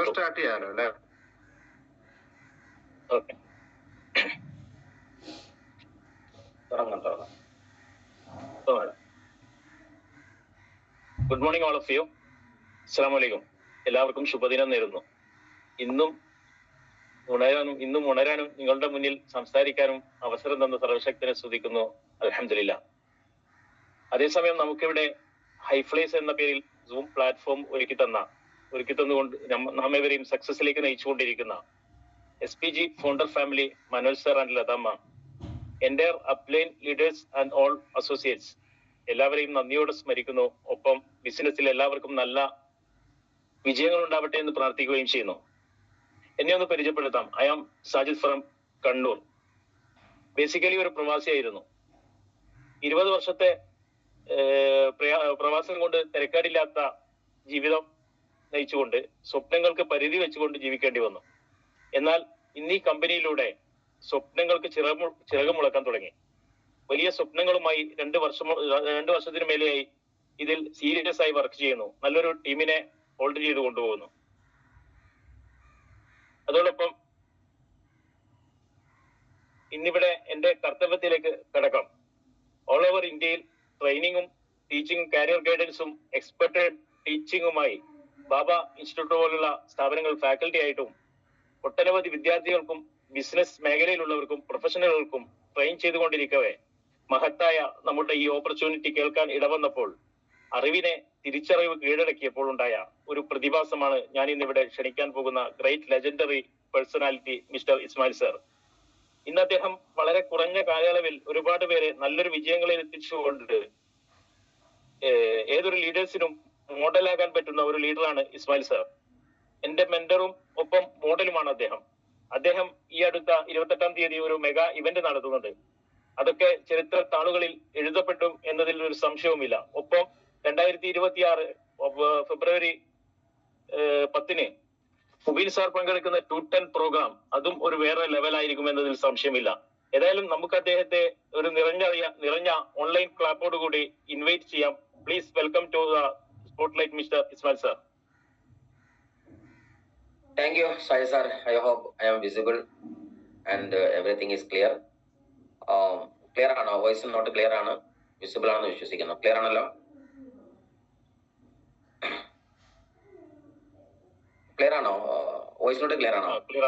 Start ചെയ്യാനോ അല്ലേ? Okay, തുടങ്ങാം. Good morning all of you. അസ്സലാമു അലൈക്കും. എല്ലാവർക്കും ശുഭദിനം നേരുന്നു. ഇന്നും ഉണരാനും നിങ്ങളുടെ മുന്നിൽ സംസാരിക്കാനും അവസരം തന്ന സർവശക്തനെ സ്തുതിക്കുന്നു. അൽഹംദുലില്ലാഹ്. അതേസമയം നമുക്കിവിടെ ഹൈഫ്ലേസ് എന്ന പേരിൽ സൂം പ്ലാറ്റ്ഫോം ഒരുക്കി തന്നുകൊണ്ട് നാം ഇവരെയും സക്സസിലേക്ക് നയിച്ചുകൊണ്ടിരിക്കുന്ന SPG founder family Manoj sir and Lathamma, entire upline leaders and all associates എല്ലാവരെയും നന്ദിയോടെ സ്മരിക്കുന്നു. ഒപ്പം ബിസിനസ്സിൽ എല്ലാവർക്കും നല്ല വിജയങ്ങൾ ഉണ്ടാവട്ടെ എന്ന് പ്രാർത്ഥിക്കുകയും ചെയ്യുന്നു. എന്നെ ഒന്ന് പരിചയപ്പെടുത്താം. I am Sajid from Kannur. Basically ഒരു പ്രവാസിയായിരുന്നു. 20 വർഷത്തെ പ്രവാസം കൊണ്ട് തിരക്കാടില്ലാത്ത ജീവിതം നയിച്ചുകൊണ്ട് സ്വപ്നങ്ങൾക്ക് പരിധി വെച്ചുകൊണ്ട് ജീവിക്കേണ്ടി വന്നു. എന്നാൽ ഇന്ന് ഈ കമ്പനിയിലൂടെ സ്വപ്നങ്ങൾക്ക് ചിറക് മുളക്കാൻ തുടങ്ങി. വലിയ സ്വപ്നങ്ങളുമായി 2 വർഷത്തിന് മേലെയായി ഇതിൽ സീരിയസ് ആയി വർക്ക് ചെയ്യുന്നു. നല്ലൊരു ടീമിനെ ഹോൾഡ് ചെയ്ത് കൊണ്ടുപോകുന്നു. അതോടൊപ്പം ഇന്നിവിടെ എന്റെ കർത്തവ്യത്തിലേക്ക് കടക്കാം. ഓൾ ഓവർ ഇന്ത്യയിൽ ട്രെയിനിങ്ങും ടീച്ചിങ്ങും കരിയർ ഗൈഡൻസും എക്സ്പെർട്ട് ടീച്ചിങ്ങുമായി ബാബ ഇൻസ്റ്റിറ്റ്യൂട്ട് പോലുള്ള സ്ഥാപനങ്ങൾ ഫാക്കൽറ്റി ആയിട്ടും ഒട്ടനവധി വിദ്യാർത്ഥികൾക്കും ബിസിനസ് മേഖലയിലുള്ളവർക്കും പ്രൊഫഷണലുകൾക്കും ട്രെയിൻ ചെയ്തുകൊണ്ടിരിക്കവേ മഹത്തായ നമ്മുടെ ഈ ഓപ്പർച്യൂണിറ്റി കേൾക്കാൻ ഇടവന്നപ്പോൾ അറിവിനെ തിരിച്ചറിവ് കീഴടക്കിയപ്പോൾ ഉണ്ടായ ഒരു പ്രതിഭാസമാണ് ഞാൻ ഇന്നിവിടെ ക്ഷണിക്കാൻ പോകുന്ന great legendary personality mister Ismail sir. ഇന്ന് അദ്ദേഹം വളരെ കുറഞ്ഞ കാലയളവിൽ ഒരുപാട് പേരെ നല്ലൊരു വിജയങ്ങളിൽ എത്തിച്ചുകൊണ്ട് ഏതൊരു ലീഡേഴ്സിനും മോഡലാകാൻ പറ്റുന്ന ഒരു ലീഡറാണ് ഇസ്മായിൽ സർ. എന്റെ മെന്ററും ഒപ്പം മോഡലുമാണ് അദ്ദേഹം ഈ അടുത്ത 28-ാം തീയതി ഒരു മെഗാ ഇവന്റ് നടത്തുന്നുണ്ട്. അതൊക്കെ ചരിത്ര താളുകളിൽ എഴുതപ്പെട്ടു എന്നതിൽ ഒരു സംശയവുമില്ല. ഒപ്പം 2026 ഫെബ്രുവരി 10-ന് മുബീൻ സാർ പങ്കെടുക്കുന്ന 210 പ്രോഗ്രാം, അതും ഒരു വേറെ ലെവലായിരിക്കും എന്നതിൽ സംശയമില്ല. ഏതായാലും നമുക്ക് അദ്ദേഹത്തെ ഒരു നിറഞ്ഞ ഓൺലൈൻ ക്ലാപ്പോട് കൂടി ഇൻവൈറ്റ് ചെയ്യാം. Please welcome to the spotlight mister Ismail sir. Thank you, Sai sir. I hope I am visible and everything is clear. Clear ആണോ? വോയിസ് നോട്ട് ക്ലിയർ ആണ്, വിസിബിൾ ആണെന്ന് വിശ്വസിക്കുന്നു. ക്ലിയർ ആണല്ലോ? ക്ലിയർ ആണോ? വോയിസ് നോട്ട് ക്ലിയർ ആണോ? Clear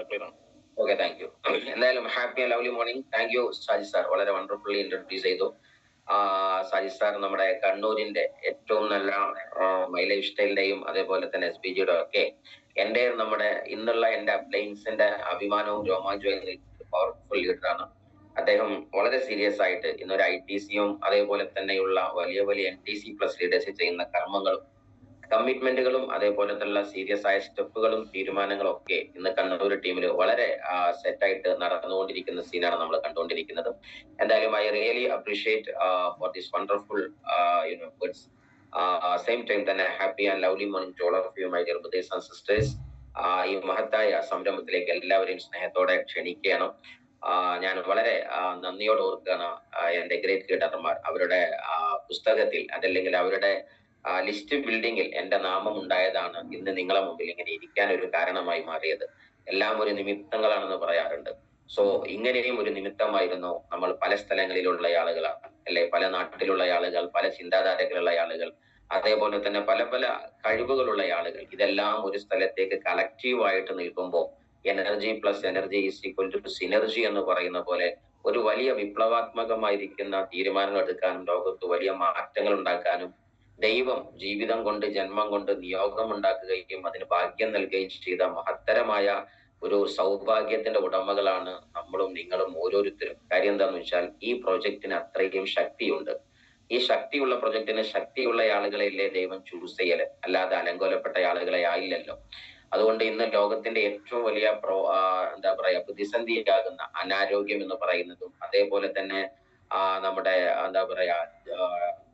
ആണ്. Okay, thank you. എന്തായാലും happy and lovely morning. Thank you Saji sir, വളരെ വണ്ടർഫുള്ളി ഇൻട്രൊഡ്യൂസ് ചെയ്തു. സാജി സാർ നമ്മുടെ കണ്ണൂരിന്റെ ഏറ്റവും നല്ല ലൈഫ് സ്റ്റൈലിന്റെയും അതേപോലെ തന്നെ SPGയുടെ ഒക്കെ എന്റെ നമ്മുടെ ഇന്നുള്ള എന്റെ അപ്ലയൻസിന്റെ അഭിമാനവും രോമാഞ്ചവും പവർഫുൾ ലീഡറാണ് അദ്ദേഹം. വളരെ സീരിയസ് ആയിട്ട് ഇന്നൊരു ITCയും അതേപോലെ തന്നെയുള്ള വലിയ NTC പ്ലസ് ലീഡേഴ്സ് ചെയ്യുന്ന കർമ്മങ്ങളും കമ്മിറ്റ്മെന്റുകളും അതേപോലത്തുള്ള സീരിയസ് ആയ സ്റ്റെപ്പുകളും തീരുമാനങ്ങളും ഒക്കെ ഇന്ന് കണ്ണൂർ ടീമിൽ വളരെ സെറ്റായിട്ട് നടന്നുകൊണ്ടിരിക്കുന്ന സീനാണ് നമ്മൾ കണ്ടുകൊണ്ടിരിക്കുന്നത്. എന്തായാലും I really appreciate for this wonderful words. Same time തന്നെ happy and lovely morning to all of you my dear brothers and sisters. ഈ മഹത്തായ സംരംഭത്തിലേക്ക് എല്ലാവരെയും സ്നേഹത്തോടെ ക്ഷണിക്കുകയാണ്. ഞാൻ വളരെ നന്ദിയോട് ഓർക്കുകയാണ് എന്റെ ഗ്രേറ്റ് ലീഡർമാർ. അവരുടെ പുസ്തകത്തിൽ അതല്ലെങ്കിൽ അവരുടെ ലിസ്റ്റ് ബിൽഡിങ്ങിൽ എന്റെ നാമം ഉണ്ടായതാണ് ഇന്ന് നിങ്ങളെ മുമ്പിൽ ഇങ്ങനെ ഇരിക്കാൻ ഒരു കാരണമായി മാറിയത്. എല്ലാം ഒരു നിമിത്തങ്ങളാണെന്ന് പറയാറുണ്ട്. സോ ഇങ്ങനെയും ഒരു നിമിത്തമായിരുന്നു നമ്മൾ പല സ്ഥലങ്ങളിലുള്ള ആളുകളാണ് അല്ലെ, പല നാട്ടിലുള്ള ആളുകൾ, പല ചിന്താധാരകളുള്ള ആളുകൾ, അതേപോലെ തന്നെ പല കഴിവുകളുള്ള ആളുകൾ. ഇതെല്ലാം ഒരു സ്ഥലത്തേക്ക് കളക്റ്റീവായിട്ട് നിൽക്കുമ്പോൾ energy plus energy is equal to synergy എന്ന് പറയുന്ന പോലെ ഒരു വലിയ വിപ്ലവാത്മകമായിരിക്കുന്ന തീരുമാനങ്ങൾ എടുക്കാനും ലോകത്ത് വലിയ മാറ്റങ്ങൾ ഉണ്ടാക്കാനും ദൈവം ജീവിതം കൊണ്ട് ജന്മം കൊണ്ട് നിയോഗം ഉണ്ടാക്കുകയും അതിന് ഭാഗ്യം നൽകുകയും ചെയ്ത മഹത്തരമായ ഒരു സൗഭാഗ്യത്തിന്റെ ഉടമകളാണ് നമ്മളും നിങ്ങളും ഓരോരുത്തരും. കാര്യം എന്താണെന്ന് വെച്ചാൽ ഈ പ്രൊജക്റ്റിന് അത്രയും ശക്തിയുണ്ട്. ഈ ശക്തിയുള്ള പ്രൊജക്റ്റിന് ശക്തിയുള്ള ആളുകളെയല്ലേ ദൈവം ചൂസ് ചെയ്യല്, അല്ലാതെ അലങ്കോലപ്പെട്ട ആളുകളെ ആയില്ലല്ലോ. അതുകൊണ്ട് ഇന്ന് ലോകത്തിന്റെ ഏറ്റവും വലിയ പ്രതിസന്ധിയാകുന്ന അനാരോഗ്യം എന്ന് പറയുന്നതും അതേപോലെ തന്നെ നമ്മുടെ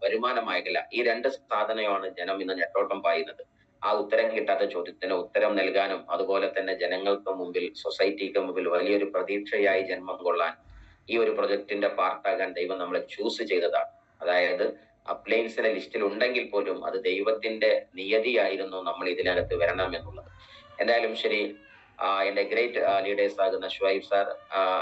വരുമാന മേഖല, ഈ 2 സാധനമാണ് ജനം ഇന്ന് ഞെട്ടോട്ടം പായുന്നത്. ആ ഉത്തരം കിട്ടാത്ത ചോദ്യത്തിന് ഉത്തരം നൽകാനും അതുപോലെ തന്നെ ജനങ്ങൾക്ക് മുമ്പിൽ സൊസൈറ്റിക്ക് മുമ്പിൽ വലിയൊരു പ്രതീക്ഷയായി ജന്മം കൊള്ളാൻ ഈ ഒരു പ്രൊജക്ടിന്റെ പാർട്ടാകാൻ ദൈവം നമ്മളെ ചൂസ് ചെയ്തതാണ്. അതായത് അപ്ലയൻസിന്റെ ലിസ്റ്റിൽ ഉണ്ടെങ്കിൽ പോലും അത് ദൈവത്തിന്റെ നിയതിയായിരുന്നു നമ്മൾ ഇതിനകത്ത് വരണം എന്നുള്ളത്. എന്തായാലും ശരി, എന്റെ ഗ്രേറ്റ് ലീഡേഴ്സ് ആകുന്ന ഷുഹൈബ് സാർ,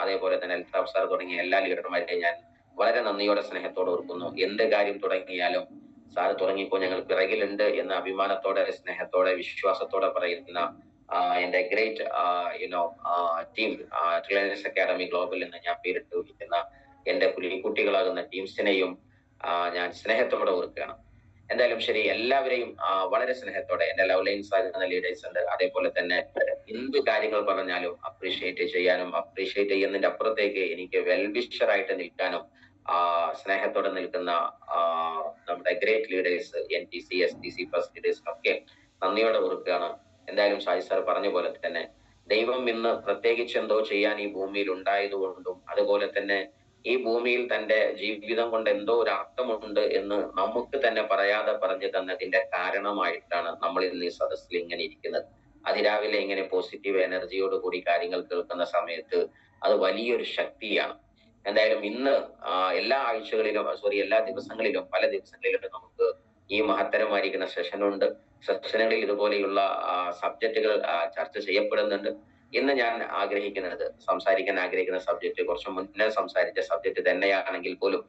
അതേപോലെ തന്നെ അൽതാഫ് സാർ തുടങ്ങിയ എല്ലാ ലീഡർമാരെയും ഞാൻ വളരെ നന്ദിയോടെ സ്നേഹത്തോടെ ഓർക്കുന്നു. എന്ത് കാര്യം തുടങ്ങിയാലും സാർ തുടങ്ങിയപ്പോ ഞങ്ങൾ പിറകിലുണ്ട് എന്ന അഭിമാനത്തോടെ, സ്നേഹത്തോടെ, വിശ്വാസത്തോടെ പറയുന്ന എന്റെ great team, Reliance academy global എന്ന് ഞാൻ പേരിട്ട് വിളിക്കുന്ന എന്റെ പുലിക്കുട്ടികളാകുന്ന ടീംസിനെയും ഞാൻ സ്നേഹത്തോടെ ഓർക്കുകയാണ്. എന്തായാലും ശരി, എല്ലാവരെയും വളരെ സ്നേഹത്തോടെ, എന്റെ ലവ് ലൈൻസ് ആകുന്ന ലീഡേഴ്സ് ഉണ്ട്, അതേപോലെ തന്നെ എന്ത് കാര്യങ്ങൾ പറഞ്ഞാലും അപ്രീഷിയേറ്റ് ചെയ്യാനും, അപ്രീഷിയേറ്റ് ചെയ്യുന്നതിന്റെ അപ്പുറത്തേക്ക് എനിക്ക് വെൽവിഷറായിട്ട് നിൽക്കാനും സ്നേഹത്തോടെ നിൽക്കുന്ന നമ്മുടെ great leaders, NTC, STC plus ലീഡേഴ്സിനൊക്കെ നന്ദിയോടെ ഓർക്കുകയാണ്. എന്തായാലും ഷാജി സാർ പറഞ്ഞ പോലെ തന്നെ ദൈവം ഇന്ന് പ്രത്യേകിച്ച് എന്തോ ചെയ്യാൻ ഈ ഭൂമിയിൽ ഉണ്ടായതുകൊണ്ടും, അതുപോലെ തന്നെ ഈ ഭൂമിയിൽ തന്റെ ജീവിതം കൊണ്ട് എന്തോ ഒരു അർത്ഥമുണ്ട് എന്ന് നമുക്ക് തന്നെ പറയാതെ പറഞ്ഞു തന്നതിന്റെ കാരണമായിട്ടാണ് നമ്മൾ ഇന്ന് ഈ സദസ്സിൽ ഇങ്ങനെ ഇരിക്കുന്നത്. അതിരാവിലെ ഇങ്ങനെ പോസിറ്റീവ് എനർജിയോട് കൂടി കാര്യങ്ങൾ കേൾക്കുന്ന സമയത്ത് അത് വലിയൊരു ശക്തിയാണ്. എന്തായാലും ഇന്ന് എല്ലാ ആഴ്ചകളിലും, എല്ലാ ദിവസങ്ങളിലും, പല ദിവസങ്ങളിലും നമുക്ക് ഈ മഹത്തരമായിരിക്കുന്ന സെഷനുണ്ട്. സെഷനുകളിൽ ഇതുപോലെയുള്ള സബ്ജക്റ്റുകൾ ചർച്ച ചെയ്യപ്പെടുന്നുണ്ട്. ഇന്ന് ഞാൻ സംസാരിക്കാൻ ആഗ്രഹിക്കുന്ന സബ്ജക്റ്റ് കുറച്ച് മുന്നേ സംസാരിച്ച സബ്ജക്റ്റ് തന്നെയാണെങ്കിൽ പോലും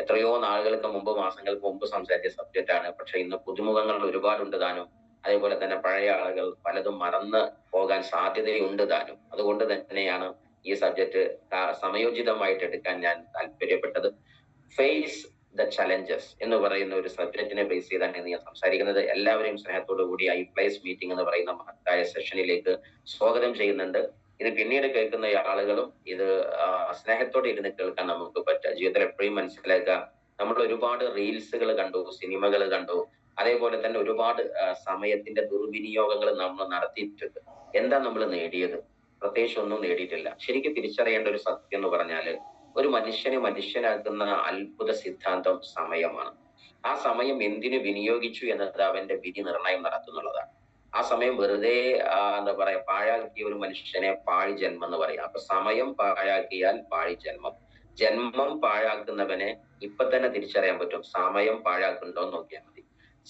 എത്രയോ നാളുകൾക്ക് മുമ്പ്, മാസങ്ങൾക്ക് മുമ്പ് സംസാരിച്ച സബ്ജക്റ്റ് ആണ്. പക്ഷെ ഇന്ന് പുതുമുഖങ്ങൾ ഒരുപാടുണ്ട് താനും, അതേപോലെ തന്നെ പഴയ ആളുകൾ പലതും മറന്ന് പോകാൻ സാധ്യതയുണ്ട് താനും. അതുകൊണ്ട് തന്നെയാണ് ഈ സബ്ജക്റ്റ് സമയോചിതമായിട്ട് എടുക്കാൻ ഞാൻ താല്പര്യപ്പെട്ടത്. ഫേസ് ദ ചലഞ്ചസ് എന്ന് പറയുന്ന ഒരു സബ്ജക്റ്റിനെ ബേസ് ചെയ്താണ് ഞാൻ സംസാരിക്കുന്നത്. എല്ലാവരെയും സ്നേഹത്തോടു കൂടി ഐപ്ലേസ് മീറ്റിംഗ് എന്ന് പറയുന്ന മഹത്തായ സെഷനിലേക്ക് സ്വാഗതം ചെയ്യുന്നുണ്ട്. ഇത് പിന്നീട് കേൾക്കുന്ന ആളുകളും ഇത് സ്നേഹത്തോടെ ഇരുന്ന് കേൾക്കാൻ നമുക്ക് പറ്റുക. ജീവിതത്തിൽ എപ്പോഴും മനസ്സിലാക്കുക, നമ്മൾ ഒരുപാട് റീൽസുകൾ കണ്ടു, സിനിമകൾ കണ്ടു, അതേപോലെ തന്നെ ഒരുപാട് സമയത്തിന്റെ ദുർവിനിയോഗങ്ങൾ നമ്മൾ നടത്തിയിട്ടുണ്ട്. എന്താ നമ്മൾ നേടിയത്? പ്രത്യേകിച്ച് ഒന്നും നേടിയിട്ടില്ല. ശരിക്കും തിരിച്ചറിയേണ്ട ഒരു സത്യം എന്ന് പറഞ്ഞാല്, ഒരു മനുഷ്യനെ മനുഷ്യനാക്കുന്ന അത്ഭുത സിദ്ധാന്തം സമയമാണ്. ആ സമയം എന്തിനു വിനിയോഗിച്ചു എന്നത് അവന്റെ വിധി നിർണയം നടത്തുന്നുള്ളതാണ്. ആ സമയം വെറുതെ എന്താ പറയാ, പാഴാക്കിയ ഒരു മനുഷ്യനെ പാഴി ജന്മം എന്ന് പറയാം. അപ്പൊ സമയം പാഴാക്കിയാൽ പാഴി ജന്മം. ജന്മം പാഴാക്കുന്നവനെ ഇപ്പൊ തന്നെ തിരിച്ചറിയാൻ പറ്റും. സമയം പാഴാക്കുന്നുണ്ടോ എന്ന് നോക്കിയാൽ മതി.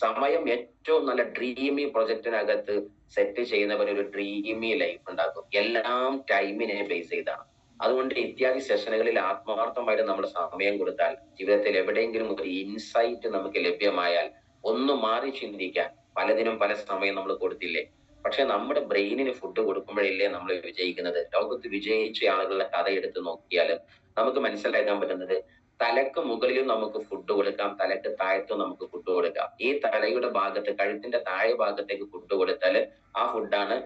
സമയം ഏറ്റവും നല്ല ഡ്രീമി പ്രൊജക്റ്റിനകത്ത് സെറ്റ് ചെയ്യുന്നവർ ഒരു ഡ്രീമി ലൈഫ് ഉണ്ടാക്കും. എല്ലാം ടൈമിനെ ബേസ് ചെയ്താണ്. അതുകൊണ്ട് ഇത്യാദി സെഷനുകളിൽ ആത്മാർത്ഥമായിട്ട് നമ്മൾ സമയം കൊടുത്താൽ, ജീവിതത്തിൽ എവിടെയെങ്കിലും ഒരു ഇൻസൈറ്റ് നമുക്ക് ലഭ്യമായാൽ, ഒന്ന് മാറി ചിന്തിക്കാൻ പലതിനും പല സമയം നമ്മൾ കൊടുത്തില്ലേ. പക്ഷെ നമ്മുടെ ബ്രെയിനിന് ഫുഡ് കൊടുക്കുമ്പോഴല്ലേ നമ്മൾ വിജയിക്കുന്നത്. ലോകത്ത് വിജയിച്ച ആളുകളുടെ കഥ എടുത്ത് നോക്കിയാൽ നമുക്ക് മനസ്സിലാക്കാൻ പറ്റുന്നത്, തലക്ക് മുകളിലും നമുക്ക് ഫുഡ് കൊടുക്കാം, തലക്ക് താഴത്തും നമുക്ക് ഫുഡ് കൊടുക്കാം. ഈ തലയുടെ ഭാഗത്ത്, കഴുത്തിന്റെ താഴെ ഭാഗത്തേക്ക് ഫുഡ് കൊടുത്താൽ ആ ഫുഡാണ്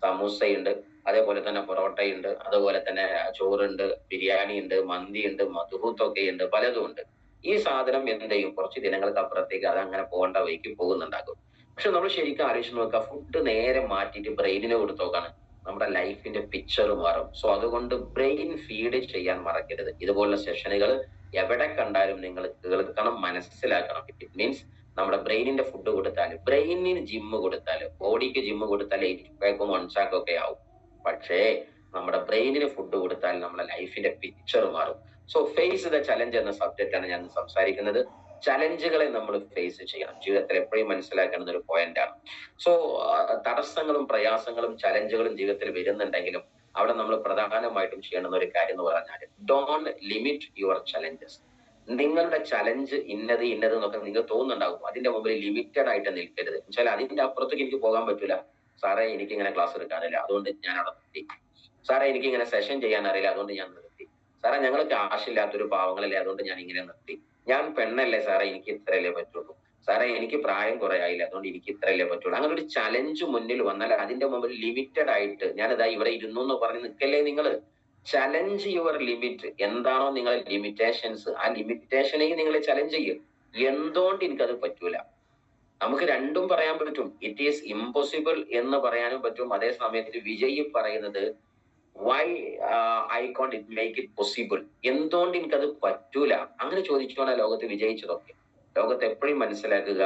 സമൂസയുണ്ട്, അതേപോലെ തന്നെ പൊറോട്ടയുണ്ട്, അതുപോലെ തന്നെ ചോറുണ്ട്, ബിരിയാണി ഉണ്ട്, മന്തി ഉണ്ട്, മധുഹൂത്തൊക്കെ ഉണ്ട്, പലതും ഉണ്ട്. ഈ സാധനം എന്ത് ചെയ്യും? കുറച്ച് ദിനങ്ങൾക്ക് അപ്പുറത്തേക്ക് അത് അങ്ങനെ പോകേണ്ട വഴിക്ക് പോകുന്നുണ്ടാകും. പക്ഷെ നമ്മൾ ശരിക്കും ആലോചിച്ച് നോക്കുക, ഫുഡ് നേരെ മാറ്റിയിട്ട് ബ്രെയിനിന് കൊടുത്തു നോക്കാണ്, നമ്മുടെ ലൈഫിന്റെ പിക്ചർ മാറും. സോ അതുകൊണ്ട് ബ്രെയിൻ ഫീഡ് ചെയ്യാൻ മറക്കരുത്. ഇതുപോലുള്ള സെഷനുകൾ എവിടെ കണ്ടാലും നിങ്ങൾ കേൾക്കണം, മനസ്സിലാക്കണം. ഇറ്റ് മീൻസ് നമ്മുടെ ബ്രെയിനിന്റെ ഫുഡ് കൊടുത്താൽ, ബ്രെയിനിന് ജിമ്മ് കൊടുത്താൽ, ബോഡിക്ക് ജിമ്മ് കൊടുത്താൽ 8 പാക്കും 1 ചാക്കും ഒക്കെ ആവും. പക്ഷേ നമ്മുടെ ബ്രെയിനിന് ഫുഡ് കൊടുത്താൽ നമ്മുടെ ലൈഫിന്റെ പിക്ചർ മാറും. സോ ഫേസ് ദ ചലഞ്ച് എന്ന സബ്ജക്റ്റ് ആണ് ഞാൻ സംസാരിക്കുന്നത്. ചലഞ്ചുകളെ നമ്മൾ ഫേസ് ചെയ്യണം. ജീവിതത്തിൽ എപ്പോഴും മനസ്സിലാക്കേണ്ട ഒരു പോയിന്റ് ആണ്. സോ തടസ്സങ്ങളും പ്രയാസങ്ങളും ചലഞ്ചുകളും ജീവിതത്തിൽ വരുന്നുണ്ടെങ്കിലും അവിടെ നമ്മൾ പ്രധാനമായിട്ടും ചെയ്യേണ്ടുന്ന ഒരു കാര്യം എന്ന് പറഞ്ഞാൽ, ഡോണ്ട് ലിമിറ്റ് യുവർ ചലഞ്ചസ്. നിങ്ങളുടെ ചലഞ്ച് ഇന്നത് എന്നൊക്കെ നിങ്ങൾക്ക് തോന്നുന്നുണ്ടാകും. അതിന്റെ മുമ്പിൽ ലിമിറ്റഡ് ആയിട്ട് നിൽക്കരുത്. എന്നുവെച്ചാൽ അതിന്റെ അപ്പുറത്തേക്ക് എനിക്ക് പോകാൻ പറ്റൂല. സാറേ എനിക്ക് ഇങ്ങനെ ക്ലാസ് എടുക്കാറില്ല, അതുകൊണ്ട് ഞാൻ അവിടെ നിർത്തി. സാറേ എനിക്ക് ഇങ്ങനെ സെഷൻ ചെയ്യാൻ അറിയില്ല, അതുകൊണ്ട് ഞാൻ നിർത്തി. സാറേ ഞങ്ങൾ കാശില്ലാത്തൊരു പാവങ്ങളല്ലേ, അതുകൊണ്ട് ഞാൻ ഇങ്ങനെ നിർത്തി. ഞാൻ പെണ്ണല്ലേ സാറേ, എനിക്ക് ഇത്രയല്ലേ പറ്റുള്ളൂ. സാറേ എനിക്ക് പ്രായം കുറെ ആയില്ല, അതുകൊണ്ട് എനിക്ക് ഇത്രയല്ലേ പറ്റുള്ളൂ. അങ്ങനെ ഒരു ചലഞ്ച് മുന്നിൽ വന്നാൽ അതിന്റെ മുമ്പിൽ ലിമിറ്റഡ് ആയിട്ട് ഞാനിതാ ഇവിടെ ഇരുന്നു എന്ന് പറഞ്ഞ് നിൽക്കല്ലേ നിങ്ങൾ. Challenge your limit. എന്താണോ നിങ്ങളുടെ ലിമിറ്റേഷൻസ്, ആ ലിമിറ്റേഷനെയും നിങ്ങൾ ചലഞ്ച് ചെയ്യും. എന്തുകൊണ്ട് എനിക്കത് പറ്റൂല? നമുക്ക് രണ്ടും പറയാൻ പറ്റും. ഇറ്റ് ഈസ് ഇമ്പോസിബിൾ എന്ന് പറയാനും പറ്റും. അതേ സമയത്ത് വിജയ് പറയുന്നത് why I can't it make it possible, എന്തുകൊണ്ട് എനിക്കത് പറ്റൂല? അങ്ങനെ ചോദിച്ചുകൊണ്ടാണ് ലോകത്ത് വിജയിച്ചതൊക്കെ. ലോകത്ത് എപ്പോഴും മനസ്സിലാക്കുക,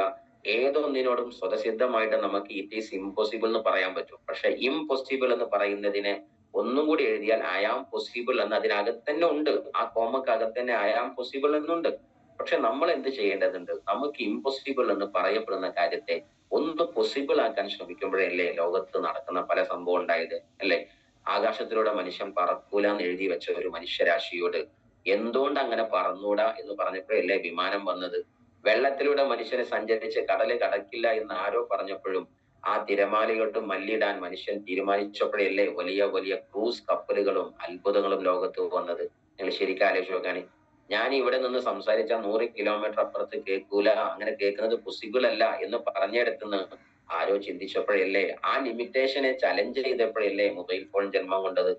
ഏതൊന്നിനോടും സ്വതസിദ്ധമായിട്ട് നമുക്ക് ഇറ്റ് ഈസ് ഇമ്പോസിബിൾ എന്ന് പറയാൻ പറ്റും. പക്ഷെ ഇംപോസിബിൾ എന്ന് പറയുന്നതിനെ ഒന്നും കൂടി എഴുതിയാൽ ഐ ആം പോസിബിൾ എന്ന് അതിനകത്ത് തന്നെ ഉണ്ട്. ആ കോമക്കകത്ത് തന്നെ ഐ ആം പോസിബിൾ എന്നുണ്ട്. പക്ഷെ നമ്മൾ എന്ത് ചെയ്യേണ്ടതുണ്ട്? നമുക്ക് ഇമ്പോസിബിൾ എന്ന് പറയപ്പെടുന്ന കാര്യത്തെ ഒന്ന് പോസിബിൾ ആക്കാൻ ശ്രമിക്കുമ്പോഴല്ലേ ലോകത്ത് നടക്കുന്ന പല സംഭവം ഉണ്ടായത്, അല്ലെ? ആകാശത്തിലൂടെ മനുഷ്യൻ പറക്കൂല എന്ന് എഴുതി വെച്ച ഒരു മനുഷ്യരാശിയോട് എന്തുകൊണ്ട് അങ്ങനെ പറന്നൂടാ എന്ന് പറഞ്ഞപ്പോഴല്ലേ വിമാനം വന്നത്? വെള്ളത്തിലൂടെ മനുഷ്യനെ സഞ്ചരിച്ച് കടല് കടക്കില്ല എന്ന് ആരോ പറഞ്ഞപ്പോഴും ആ തിരമാലയോട്ട് മല്ലിടാൻ മനുഷ്യൻ തീരുമാനിച്ചപ്പോഴല്ലേ വലിയ വലിയ ക്രൂസ് കപ്പലുകളും അത്ഭുതങ്ങളും ലോകത്ത് വന്നത്? നിങ്ങൾ ശരിക്കും ആലോചിച്ച് നോക്കാണ്. ഞാൻ ഇവിടെ നിന്ന് സംസാരിച്ച 100 കിലോമീറ്റർ അപ്പുറത്ത് കേൾക്കൂല, അങ്ങനെ കേൾക്കുന്നത് പോസിബിൾ അല്ല എന്ന് പറഞ്ഞെടുത്തുനിന്ന് ആരോ ചിന്തിച്ചപ്പോഴല്ലേ, ആ ലിമിറ്റേഷനെ ചലഞ്ച് ചെയ്തപ്പോഴല്ലേ മൊബൈൽ ഫോൺ ജന്മം കൊണ്ടത്?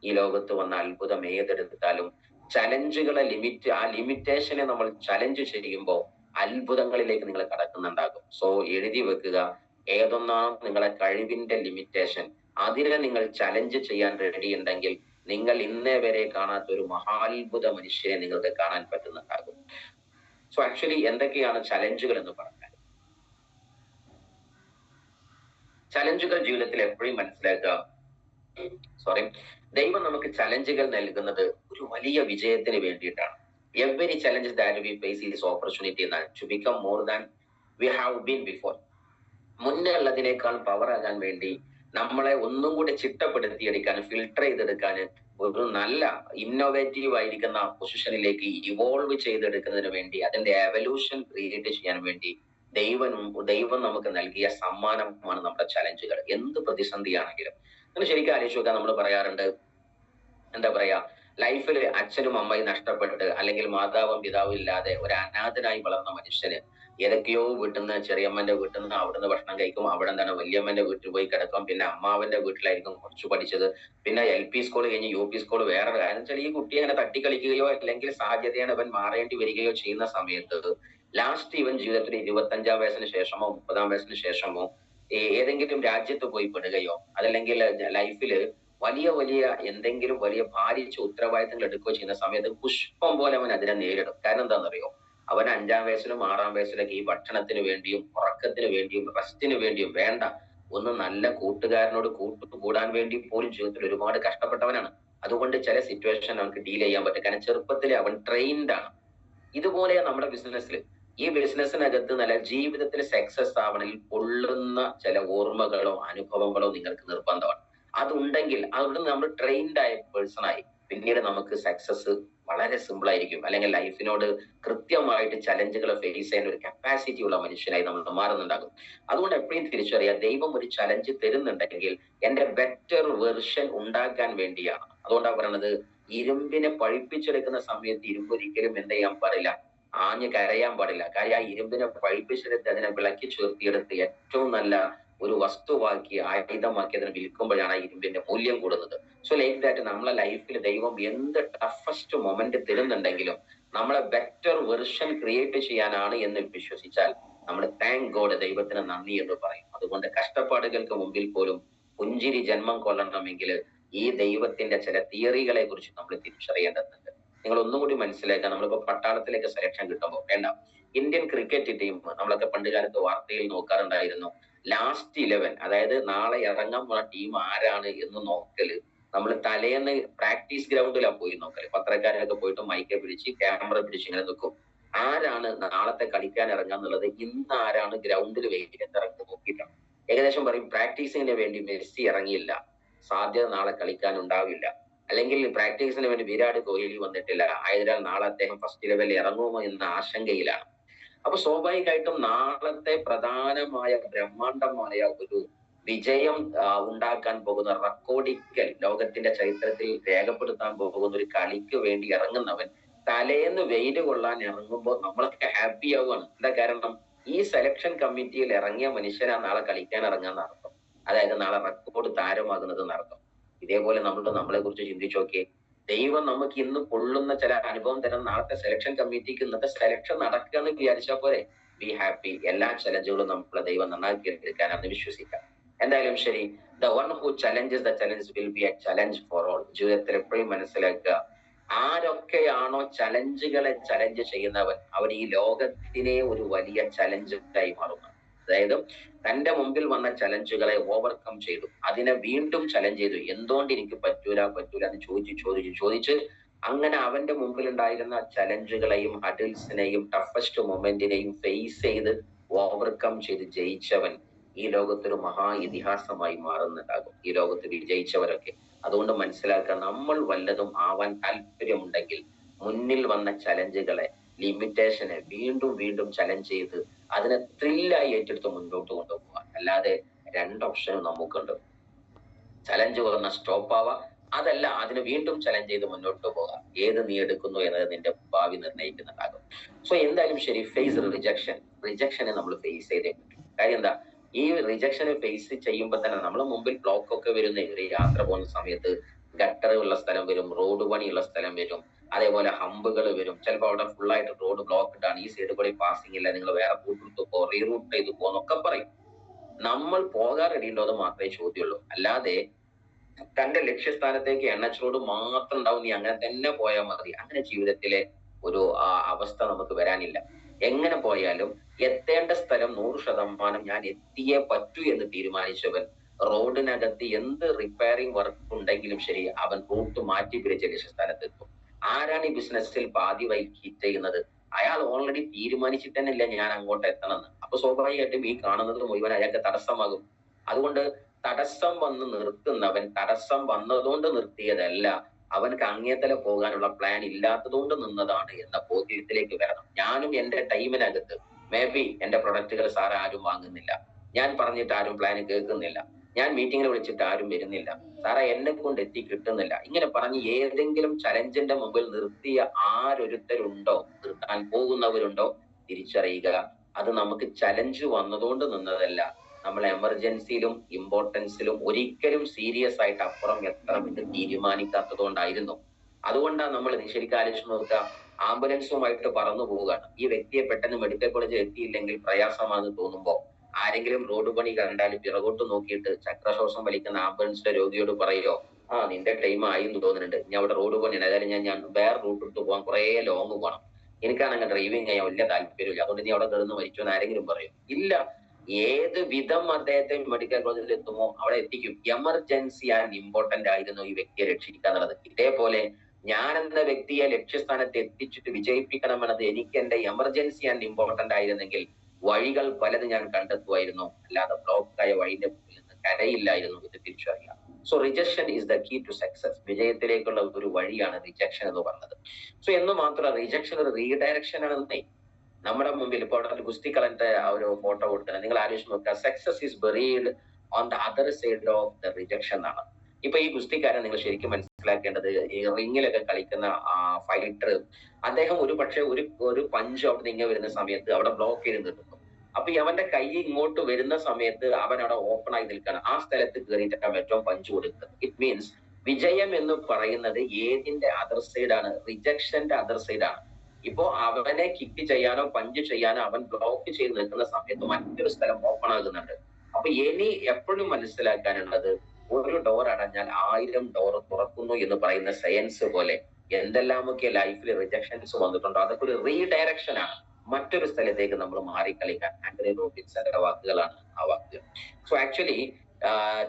ഈ ലോകത്ത് വന്ന അത്ഭുതം ഏതെടുത്താലും ചലഞ്ചുകളെ ആ ലിമിറ്റേഷനെ നമ്മൾ ചലഞ്ച് ചെയ്യുമ്പോൾ അത്ഭുതങ്ങളിലേക്ക് നിങ്ങൾ കടക്കുന്നുണ്ടാകും. സോ എഴുതി വെക്കുക, ഏതൊന്നാണ് നിങ്ങളെ കഴിവിന്റെ ലിമിറ്റേഷൻ, അതിനെ നിങ്ങൾ ചലഞ്ച് ചെയ്യാൻ റെഡി ഉണ്ടെങ്കിൽ നിങ്ങൾ ഇന്നേ വരെ കാണാത്ത ഒരു മഹാത്ഭുത മനുഷ്യനെ നിങ്ങൾക്ക് കാണാൻ പറ്റുന്നുണ്ടാകും. സോ ആക്ച്വലി എന്തൊക്കെയാണ് ചലഞ്ചുകൾ എന്ന് പറഞ്ഞാൽ, ചലഞ്ചുകൾ ജീവിതത്തിൽ എപ്പോഴും മനസ്സിലാക്കുക, ദൈവം നമുക്ക് ചലഞ്ചുകൾ നൽകുന്നത് ഒരു വലിയ വിജയത്തിന് വേണ്ടിയിട്ടാണ്. Every challenge that we face is opportunity to become more than we have been before. മുന്നേ ഉള്ളതിനേക്കാൾ പവർ ആകാൻ വേണ്ടി, നമ്മളെ ഒന്നും കൂടി ചിട്ടപ്പെടുത്തിയെടുക്കാൻ, ഫിൽട്ടർ ചെയ്തെടുക്കാൻ, ഒരു നല്ല ഇന്നോവേറ്റീവ് ആയിരിക്കുന്ന പൊസിഷനിലേക്ക് ഇവോൾവ് ചെയ്തെടുക്കുന്നതിന് വേണ്ടി, അതിന്റെ എവല്യൂഷൻ ക്രിയേറ്റ് ചെയ്യാൻ വേണ്ടി ദൈവം നമുക്ക് നൽകിയ സമ്മാനമാണ് നമ്മുടെ ചലഞ്ചുകൾ. എന്ത് പ്രതിസന്ധിയാണെങ്കിലും നിങ്ങൾ ശരിക്കും ആലോചിച്ച് നോക്കാൻ, നമ്മൾ പറയാറുണ്ട്, എന്താ പറയാ, ലൈഫിൽ അച്ഛനും അമ്മയും നഷ്ടപ്പെട്ട് അല്ലെങ്കിൽ മാതാവും പിതാവും ഇല്ലാതെ ഒരു അനാഥനായി വളർന്ന മനുഷ്യന് ഏതൊക്കെയോ വീട്ടിൽ നിന്ന്, ചെറിയമ്മന്റെ വീട്ടിൽ നിന്ന് അവിടുന്ന് ഭക്ഷണം കഴിക്കും, അവിടെ എന്താണ് വലിയമ്മന്റെ വീട്ടിൽ പോയി കിടക്കും, പിന്നെ അമ്മാവന്റെ വീട്ടിലായിരിക്കും കുറച്ച് പഠിച്ചത്, പിന്നെ LP സ്കൂൾ കഴിഞ്ഞ് UP സ്കൂൾ വേറെ. കാരണം വെച്ചാൽ ഈ കുട്ടി അങ്ങനെ തട്ടിക്കളിക്കുകയോ അല്ലെങ്കിൽ സാധ്യതയാണ് അവൻ മാറേണ്ടി വരികയോ ചെയ്യുന്ന സമയത്ത് ലാസ്റ്റ് ഇവൻ ജീവിതത്തിൽ 25-ാം വയസ്സിന് ശേഷമോ 30-ാം വയസ്സിന് ശേഷമോ ഏതെങ്കിലും രാജ്യത്ത് പോയി പെടുകയോ അതല്ലെങ്കിൽ ലൈഫില് വലിയ വലിയ എന്തെങ്കിലും വലിയ ഭാരിച്ച ഉത്തരവാദിത്തങ്ങൾ എടുക്കുകയോ ചെയ്യുന്ന സമയത്ത് പുഷ്പം പോലെ അവൻ അതിനെ നേരിടും. കാരണം എന്താണെന്നറിയോ? അവൻ 5-ാം വയസ്സിലും 6-ാം വയസ്സിലൊക്കെ ഈ ഭക്ഷണത്തിന് വേണ്ടിയും ഉറക്കത്തിന് വേണ്ടിയും റെസ്റ്റിന് വേണ്ടിയും വേണ്ട ഒന്ന് നല്ല കൂട്ടുകാരനോട് കൂടാൻ വേണ്ടി പോലും ജീവിതത്തിൽ ഒരുപാട് കഷ്ടപ്പെട്ടവനാണ്. അതുകൊണ്ട് ചില സിറ്റുവേഷൻ അവർക്ക് ഡീൽ ചെയ്യാൻ പറ്റും. കാരണം ചെറുപ്പത്തിലെ അവൻ ട്രെയിൻഡ് ആണ്. ഇതുപോലെ നമ്മുടെ ബിസിനസ്സിൽ, ഈ ബിസിനസ്സിനകത്ത് നല്ല ജീവിതത്തിൽ സക്സസ് ആവണമെങ്കിൽ പൊള്ളുന്ന ചില ഓർമ്മകളോ അനുഭവങ്ങളോ നിങ്ങൾക്ക് നിർബന്ധമാണ്. അതുണ്ടെങ്കിൽ അതുകൊണ്ട് നമ്മൾ ട്രെയിൻഡ് ആയ പേഴ്സൺ ആയി പിന്നീട് നമുക്ക് സക്സസ് വളരെ സിമ്പിൾ ആയിരിക്കും. അല്ലെങ്കിൽ ലൈഫിനോട് കൃത്യമായിട്ട് ചലഞ്ചുകൾ ഫേസ് ചെയ്യാൻ ഒരു കപ്പാസിറ്റി ഉള്ള മനുഷ്യനായി നമ്മൾ മാറുന്നുണ്ടാകും. അതുകൊണ്ട് എപ്പോഴും തിരിച്ചറിയാം, ദൈവം ഒരു ചലഞ്ച് തരുന്നുണ്ടെങ്കിൽ എന്റെ ബെറ്റർ വെർഷൻ ഉണ്ടാക്കാൻ വേണ്ടിയാണ്. അതുകൊണ്ടാണ് പറയുന്നത്, ഇരുമ്പിനെ പഴിപ്പിച്ചെടുക്കുന്ന സമയത്ത് ഇരുമ്പ് ഒരിക്കലും എന്ത് ചെയ്യാൻ പാടില്ല, ആഞ്ഞ് കരയാൻ പാടില്ല. കാര്യം ആ ഇരുമ്പിനെ പഴിപ്പിച്ചെടുത്ത് അതിനെ വിളക്കി ചേർത്തിയെടുത്ത് ഏറ്റവും നല്ല ഒരു വസ്തുവാക്കി ആയുധമാക്കി അതിനെ വിൽക്കുമ്പോഴാണ് ആ ഇരുമ്പിന്റെ മൂല്യം കൂടുന്നത്. സോ ലൈക്ക് ദാറ്റ് നമ്മളെ ലൈഫിൽ ദൈവം എന്ത് ടഫസ്റ്റ് മൊമെന്റ് തരുന്നുണ്ടെങ്കിലും നമ്മളെ ബെറ്റർ വെർഷൻ ക്രിയേറ്റ് ചെയ്യാനാണ് എന്ന് വിശ്വസിച്ചാൽ നമ്മൾ താങ്ക് ഗോഡ്, ദൈവത്തിന് നന്ദി എന്ന് പറയും. അതുകൊണ്ട് കഷ്ടപ്പാടുകൾക്ക് മുമ്പിൽ പോലും പുഞ്ചിരി ജന്മം കൊള്ളണമെങ്കിൽ ഈ ദൈവത്തിന്റെ ചില തിയറികളെ കുറിച്ച് നമ്മൾ തിരിച്ചറിയേണ്ടതുണ്ട്. നിങ്ങൾ ഒന്നുകൂടി മനസ്സിലാക്കുക, നമ്മളിപ്പോ പട്ടാളത്തിലേക്ക് സെലക്ഷൻ കിട്ടുമ്പോൾ വേണ്ട, ഇന്ത്യൻ ക്രിക്കറ്റ് ടീം നമ്മളൊക്കെ പണ്ട് കാലത്ത് വാർത്തയിൽ നോക്കാറുണ്ടായിരുന്നു. ലാസ്റ്റ് 11, അതായത് നാളെ ഇറങ്ങാൻ പോണ ടീം ആരാണ് എന്ന് നോക്കല് നമ്മൾ തലേന്ന് പ്രാക്ടീസ് ഗ്രൗണ്ടിലാണ് പോയി നോക്കല്. പത്രക്കാരൊക്കെ പോയിട്ട് മൈക്കെ പിടിച്ച് ക്യാമറ പിടിച്ച് ഇങ്ങനെ നിൽക്കും. ആരാണ് നാളത്തെ കളിക്കാൻ ഇറങ്ങാന്നുള്ളത് ഇന്ന് ആരാണ് ഗ്രൗണ്ടിൽ വെയിലത്ത് ഇറങ്ങി നോക്കിയിട്ടാണ്. ഏകദേശം പറയും പ്രാക്ടീസിന് വേണ്ടി മെസ്സി ഇറങ്ങിയില്ല, സാധ്യത നാളെ കളിക്കാൻ ഉണ്ടാവില്ല. അല്ലെങ്കിൽ പ്രാക്ടീസിന് വേണ്ടി വിരാട് കോഹ്ലി വന്നിട്ടില്ല, ആയതിനാൽ നാളെ അദ്ദേഹം ഫസ്റ്റ് 11 ഇറങ്ങുമോ എന്ന ആശങ്കയിലാണ്. അപ്പൊ സ്വാഭാവികമായിട്ടും നാളത്തെ പ്രധാനമായ ബ്രഹ്മാണ്ഡമായ ഒരു വിജയം ഉണ്ടാക്കാൻ പോകുന്ന, റെക്കോർഡിക്കൽ ലോകത്തിന്റെ ചരിത്രത്തിൽ രേഖപ്പെടുത്താൻ പോകുന്ന ഒരു കളിക്ക് വേണ്ടി ഇറങ്ങുന്നവൻ തലേന്ന് വെയിൽ കൊള്ളാൻ ഇറങ്ങുമ്പോൾ നമ്മളൊക്കെ ഹാപ്പി ആവുകയാണ്. എന്താ കാരണം? ഈ സെലക്ഷൻ കമ്മിറ്റിയിൽ ഇറങ്ങിയ മനുഷ്യനാ നാളെ കളിക്കാൻ ഇറങ്ങാൻ അർത്ഥം. അതായത് നാളെ റെക്കോർഡ് താരമാകുന്നത് അർത്ഥം. ഇതേപോലെ നമ്മളെ കുറിച്ച് ചിന്തിച്ചു നോക്കിയേ. ദൈവം നമുക്ക് ഇന്ന് പൊള്ളുന്ന ചില അനുഭവം തരുന്ന നാളത്തെ സെലക്ഷൻ കമ്മിറ്റിക്ക് ഇന്നത്തെ സെലക്ഷൻ നടക്കുക എന്ന് വിചാരിച്ചാൽ പോരെ. Be happy. എല്ലാ ചലഞ്ചുകളും നമ്മളെ ദൈവം നന്നാക്കി എടുക്കാനാണെന്ന് വിശ്വസിക്കാം. എന്തായാലും ശരി, the one who challenges the challenge will be A challenge for all. ജീവിതത്തിൽ എപ്പോഴും മനസ്സിലാക്കുക, ആരൊക്കെയാണോ ചലഞ്ചുകളെ ചലഞ്ച് ചെയ്യുന്നവൻ അവർ ഈ ലോകത്തിനെ ഒരു വലിയ ചലഞ്ചായി മാറുന്നു. അതായത് തന്റെ മുമ്പിൽ വന്ന ചലഞ്ചുകളെ ഓവർകം ചെയ്തു, അതിനെ വീണ്ടും ചലഞ്ച് ചെയ്തു. എന്തുകൊണ്ട് എനിക്ക് പറ്റൂല എന്ന് ചോദിച്ച് അങ്ങനെ അവന്റെ മുമ്പിൽ ഉണ്ടായിരുന്ന ചലഞ്ചുകളെയും ഹഡിൽസിനെയും ടഫസ്റ്റ് മൊമെന്റിനെയും ഫേസ് ചെയ്ത് ഓവർകം ചെയ്ത് ജയിച്ചവൻ ഈ ലോകത്തൊരു മഹാ ഇതിഹാസമായി മാറുന്നുണ്ടാകും, ഈ ലോകത്ത് വിജയിച്ചവരൊക്കെ. അതുകൊണ്ട് മനസ്സിലാക്കുക, നമ്മൾ വല്ലതും ആവാൻ താല്പര്യമുണ്ടെങ്കിൽ മുന്നിൽ വന്ന ചലഞ്ചുകളെ, ലിമിറ്റേഷനെ വീണ്ടും വീണ്ടും ചലഞ്ച് ചെയ്ത് അതിനെ ത്രില്ലായി ഏറ്റെടുത്ത് മുന്നോട്ട് കൊണ്ടുപോകുക. അല്ലാതെ രണ്ട് ഓപ്ഷനും നമുക്കുണ്ട്. ചലഞ്ച് വന്ന സ്റ്റോപ്പ് ആവാം, അതല്ല അതിന് വീണ്ടും ചലഞ്ച് ചെയ്ത് മുന്നോട്ട് പോകാം. ഏത് നീ എടുക്കുന്നു എന്നത് നിന്റെ ഭാവി നിർണ്ണയിക്കുന്നുണ്ടാകും. സോ എന്തായാലും ശരി, ഫേസ് റിജക്ഷനെ നമ്മൾ ഫേസ് ചെയ്തേ പറ്റും. കാര്യം എന്താ, ഈ റിജക്ഷനെ ഫേസ് ചെയ്യുമ്പോൾ തന്നെ നമ്മളെ മുമ്പിൽ ബ്ലോക്ക് ഒക്കെ വരുന്ന, ഒരു യാത്ര പോകുന്ന സമയത്ത് ഗട്ടറുള്ള സ്ഥലം വരും, റോഡ് പണിയുള്ള സ്ഥലം വരും, അതേപോലെ ഹമ്പുകൾ വരും. ചിലപ്പോൾ അവിടെ ഫുള്ളായിട്ട് റോഡ് ബ്ലോക്ക്ഡ് ആണ്, ഈ സൈഡ് കൂടി പാസിംഗ് ഇല്ല, നിങ്ങൾ വേറെ റൂട്ട് പോ, റീറൂട്ട് ചെയ്ത് പോന്നൊക്കെ പറയും. നമ്മൾ പോകാൻ റെഡി ഉണ്ടോ എന്ന് മാത്രമേ ചോദ്യമുള്ളൂ. അല്ലാതെ തന്റെ ലക്ഷ്യസ്ഥാനത്തേക്ക് NH റോഡ് മാത്രം ഉണ്ടാവും, നീ അങ്ങനെ തന്നെ പോയാൽ മതി, അങ്ങനെ ജീവിതത്തിലെ ഒരു അവസ്ഥ നമുക്ക് വരാനില്ല. എങ്ങനെ പോയാലും എത്തേണ്ട സ്ഥലം 100% ഞാൻ എത്തിയേ പറ്റൂ എന്ന് തീരുമാനിച്ചവൻ റോഡിനകത്ത് എന്ത് റിപ്പയറിംഗ് വർക്ക് ഉണ്ടെങ്കിലും ശരി, അവൻ റൂട്ട് മാറ്റി പിടിച്ച ലക്ഷ്യസ്ഥാനത്തെത്തും. ആരാണ് ഈ ബിസിനസ്സിൽ പാതി വൈകി ഹിറ്റ് ചെയ്യുന്നത്? അയാൾ ഓൾറെഡി തീരുമാനിച്ചിട്ട് തന്നെ ഇല്ല ഞാൻ അങ്ങോട്ട് എത്തണമെന്ന്. അപ്പൊ സ്വാഭാവികമായിട്ടും ഈ കാണുന്നത് മുഴുവൻ അയാൾക്ക് തടസ്സമാകും. അതുകൊണ്ട് തടസ്സം വന്ന് നിർത്തുന്നവൻ തടസ്സം വന്നതുകൊണ്ട് നിർത്തിയതല്ല, അവനക്ക് അങ്ങേത്തല പോകാനുള്ള പ്ലാൻ ഇല്ലാത്തതുകൊണ്ട് നിന്നതാണ് എന്ന ബോധ്യത്തിലേക്ക് വരണം. ഞാനും എന്റെ ടൈമിനകത്ത് മേ ബി എന്റെ പ്രൊഡക്റ്റുകൾ സാർ ആരും വാങ്ങുന്നില്ല, ഞാൻ പറഞ്ഞിട്ട് ആരും പ്ലാൻ കേൾക്കുന്നില്ല, ഞാൻ മീറ്റിങ്ങിൽ വിളിച്ചിട്ട് ആരും വരുന്നില്ല, സാറേ എന്നെ കൊണ്ട് എത്തി കിട്ടുന്നില്ല, ഇങ്ങനെ പറഞ്ഞ് ഏതെങ്കിലും ചലഞ്ചിന്റെ മുമ്പിൽ നിർത്തിയ ആരൊരുത്തരുണ്ടോ, നിർത്താൻ പോകുന്നവരുണ്ടോ, തിരിച്ചറിയുക. അത് നമുക്ക് ചലഞ്ച് വന്നതുകൊണ്ട് നിന്നതല്ല, നമ്മൾ എമർജൻസിയിലും ഇമ്പോർട്ടൻസിലും ഒരിക്കലും സീരിയസ് ആയിട്ട് അപ്പുറം എത്തണമെന്ന് തീരുമാനിക്കാത്തതുകൊണ്ടായിരുന്നു. അതുകൊണ്ടാണ് നമ്മൾ ശരിക്കും ആലോചിച്ച് നോക്കുക, ആംബുലൻസുമായിട്ട് പറന്നു പോവുകയാണ്, ഈ വ്യക്തിയെ പെട്ടെന്ന് മെഡിക്കൽ കോളേജിൽ എത്തിയില്ലെങ്കിൽ പ്രയാസമാണെന്ന് തോന്നുമ്പോൾ ആരെങ്കിലും റോഡ് പണി കണ്ടാൽ പിറകോട്ട് നോക്കിയിട്ട് ചക്രശ്വാസം വലിക്കുന്ന ആംബുലൻസിലെ രോഗിയോട് പറയോ, നിന്റെ ടൈം ആയി എന്ന് തോന്നുന്നുണ്ട്, ഞാൻ അവിടെ റോഡ് പണിയാണ്, അതായത് ഞാൻ വേറെ റൂട്ട് ഇട്ട് പോകാൻ കുറെ ലോങ് പോകണം, എനിക്കാണെങ്കിൽ ഡ്രൈവിംഗ് ചെയ്യാൻ വലിയ താല്പര്യമില്ല, അതുകൊണ്ട് നീ അവിടെ കിടന്ന് മരിച്ചു എന്ന് ആരെങ്കിലും പറയും? ഇല്ല. ഏത് വിധം അദ്ദേഹത്തെ മെഡിക്കൽ കോളേജിൽ എത്തുമോ അവിടെ എത്തിക്കും. എമർജൻസി ആൻഡ് ഇമ്പോർട്ടന്റ് ആയിരുന്നു ഈ വ്യക്തിയെ രക്ഷിക്കുക എന്നുള്ളത്. ഇതേപോലെ ഞാൻ എന്ന വ്യക്തിയെ ലക്ഷ്യസ്ഥാനത്ത് എത്തിച്ചിട്ട് വിജയിപ്പിക്കണമെന്നത് എനിക്ക് എന്റെ എമർജൻസി ആൻഡ് ഇമ്പോർട്ടന്റ് ആയിരുന്നെങ്കിൽ വഴികൾ പലത് ഞാൻ കണ്ടെത്തുമായിരുന്നു, അല്ലാതെ ബ്ലോക്കായ വഴിന്റെ മുന്നിൽ നിന്ന് കരയില്ലായിരുന്നു. ഇത് തിരിച്ചറിയാം. So rejection is the key to success. വിജയത്തിലേക്കുള്ള ഒരു വഴിയാണ് റിജക്ഷൻ എന്ന് പറഞ്ഞത്. സോ എന്ന് മാത്രമല്ല, റിജക്ഷൻ ഒരു റീഡയറക്ഷൻ ആണെന്നേ. നമ്മുടെ മുമ്പിൽ ഇപ്പോൾ അവിടെ ഗുസ്തിക്കളന്റെ ആ ഒരു ഫോട്ടോ കൊടുത്തത് നിങ്ങൾ ആലോചിച്ച് നോക്കുക, success is buried on the other side of the rejection എന്നാണ്. ഇപ്പൊ ഈ ഗുസ്തിക്കാരൻ നിങ്ങൾ ശരിക്കും മനസ്സിലാക്കേണ്ടത്, ഈ റിങ്ങിലൊക്കെ കളിക്കുന്ന ഫൈറ്റർ, അദ്ദേഹം ഒരു പക്ഷെ ഒരു പഞ്ച് അവിടെ നിന്ന് വരുന്ന സമയത്ത് അവിടെ ബ്ലോക്ക് ചെയ്ത് നിൽക്കുന്നു. അപ്പൊ അവന്റെ കൈ ഇങ്ങോട്ട് വരുന്ന സമയത്ത് അവൻ അവിടെ ഓപ്പൺ ആയി നിൽക്കണം, ആ സ്ഥലത്ത് കയറിയിട്ടാണ് ഏറ്റവും പഞ്ച് കൊടുക്കുന്നത്. ഇറ്റ് മീൻസ് വിജയം എന്ന് പറയുന്നത് ഏതിന്റെ അതർ സൈഡാണ്? റിജക്ഷന്റെ അതർ സൈഡാണ്. ഇപ്പോ അവനെ കിക്ക് ചെയ്യാനോ പഞ്ച് ചെയ്യാനോ അവൻ ബ്ലോക്ക് ചെയ്ത് നിൽക്കുന്ന സമയത്ത് മറ്റൊരു സ്ഥലം ഓപ്പൺ ആകുന്നുണ്ട്. അപ്പൊ ഇനി എപ്പോഴും മനസ്സിലാക്കാനുള്ളത്, ഒരു ഡോർ അടഞ്ഞാൽ 1000 ഡോർ തുറക്കുന്നു എന്ന് പറയുന്ന സയൻസ് പോലെ എന്തെല്ലാമൊക്കെ ലൈഫിൽ റിജക്ഷൻസ് വന്നിട്ടുണ്ടോ അതൊക്കെ ഒരു റീഡയറക്ഷൻ ആണ്, മറ്റൊരു സ്ഥലത്തേക്ക് നമ്മൾ മാറിക്കളിക്കാൻ. ആന്റണി റോബിൻസന്റെ വാക്കുകളാണ് ആ വാക്കുകൾ. സോ ആക്ച്വലി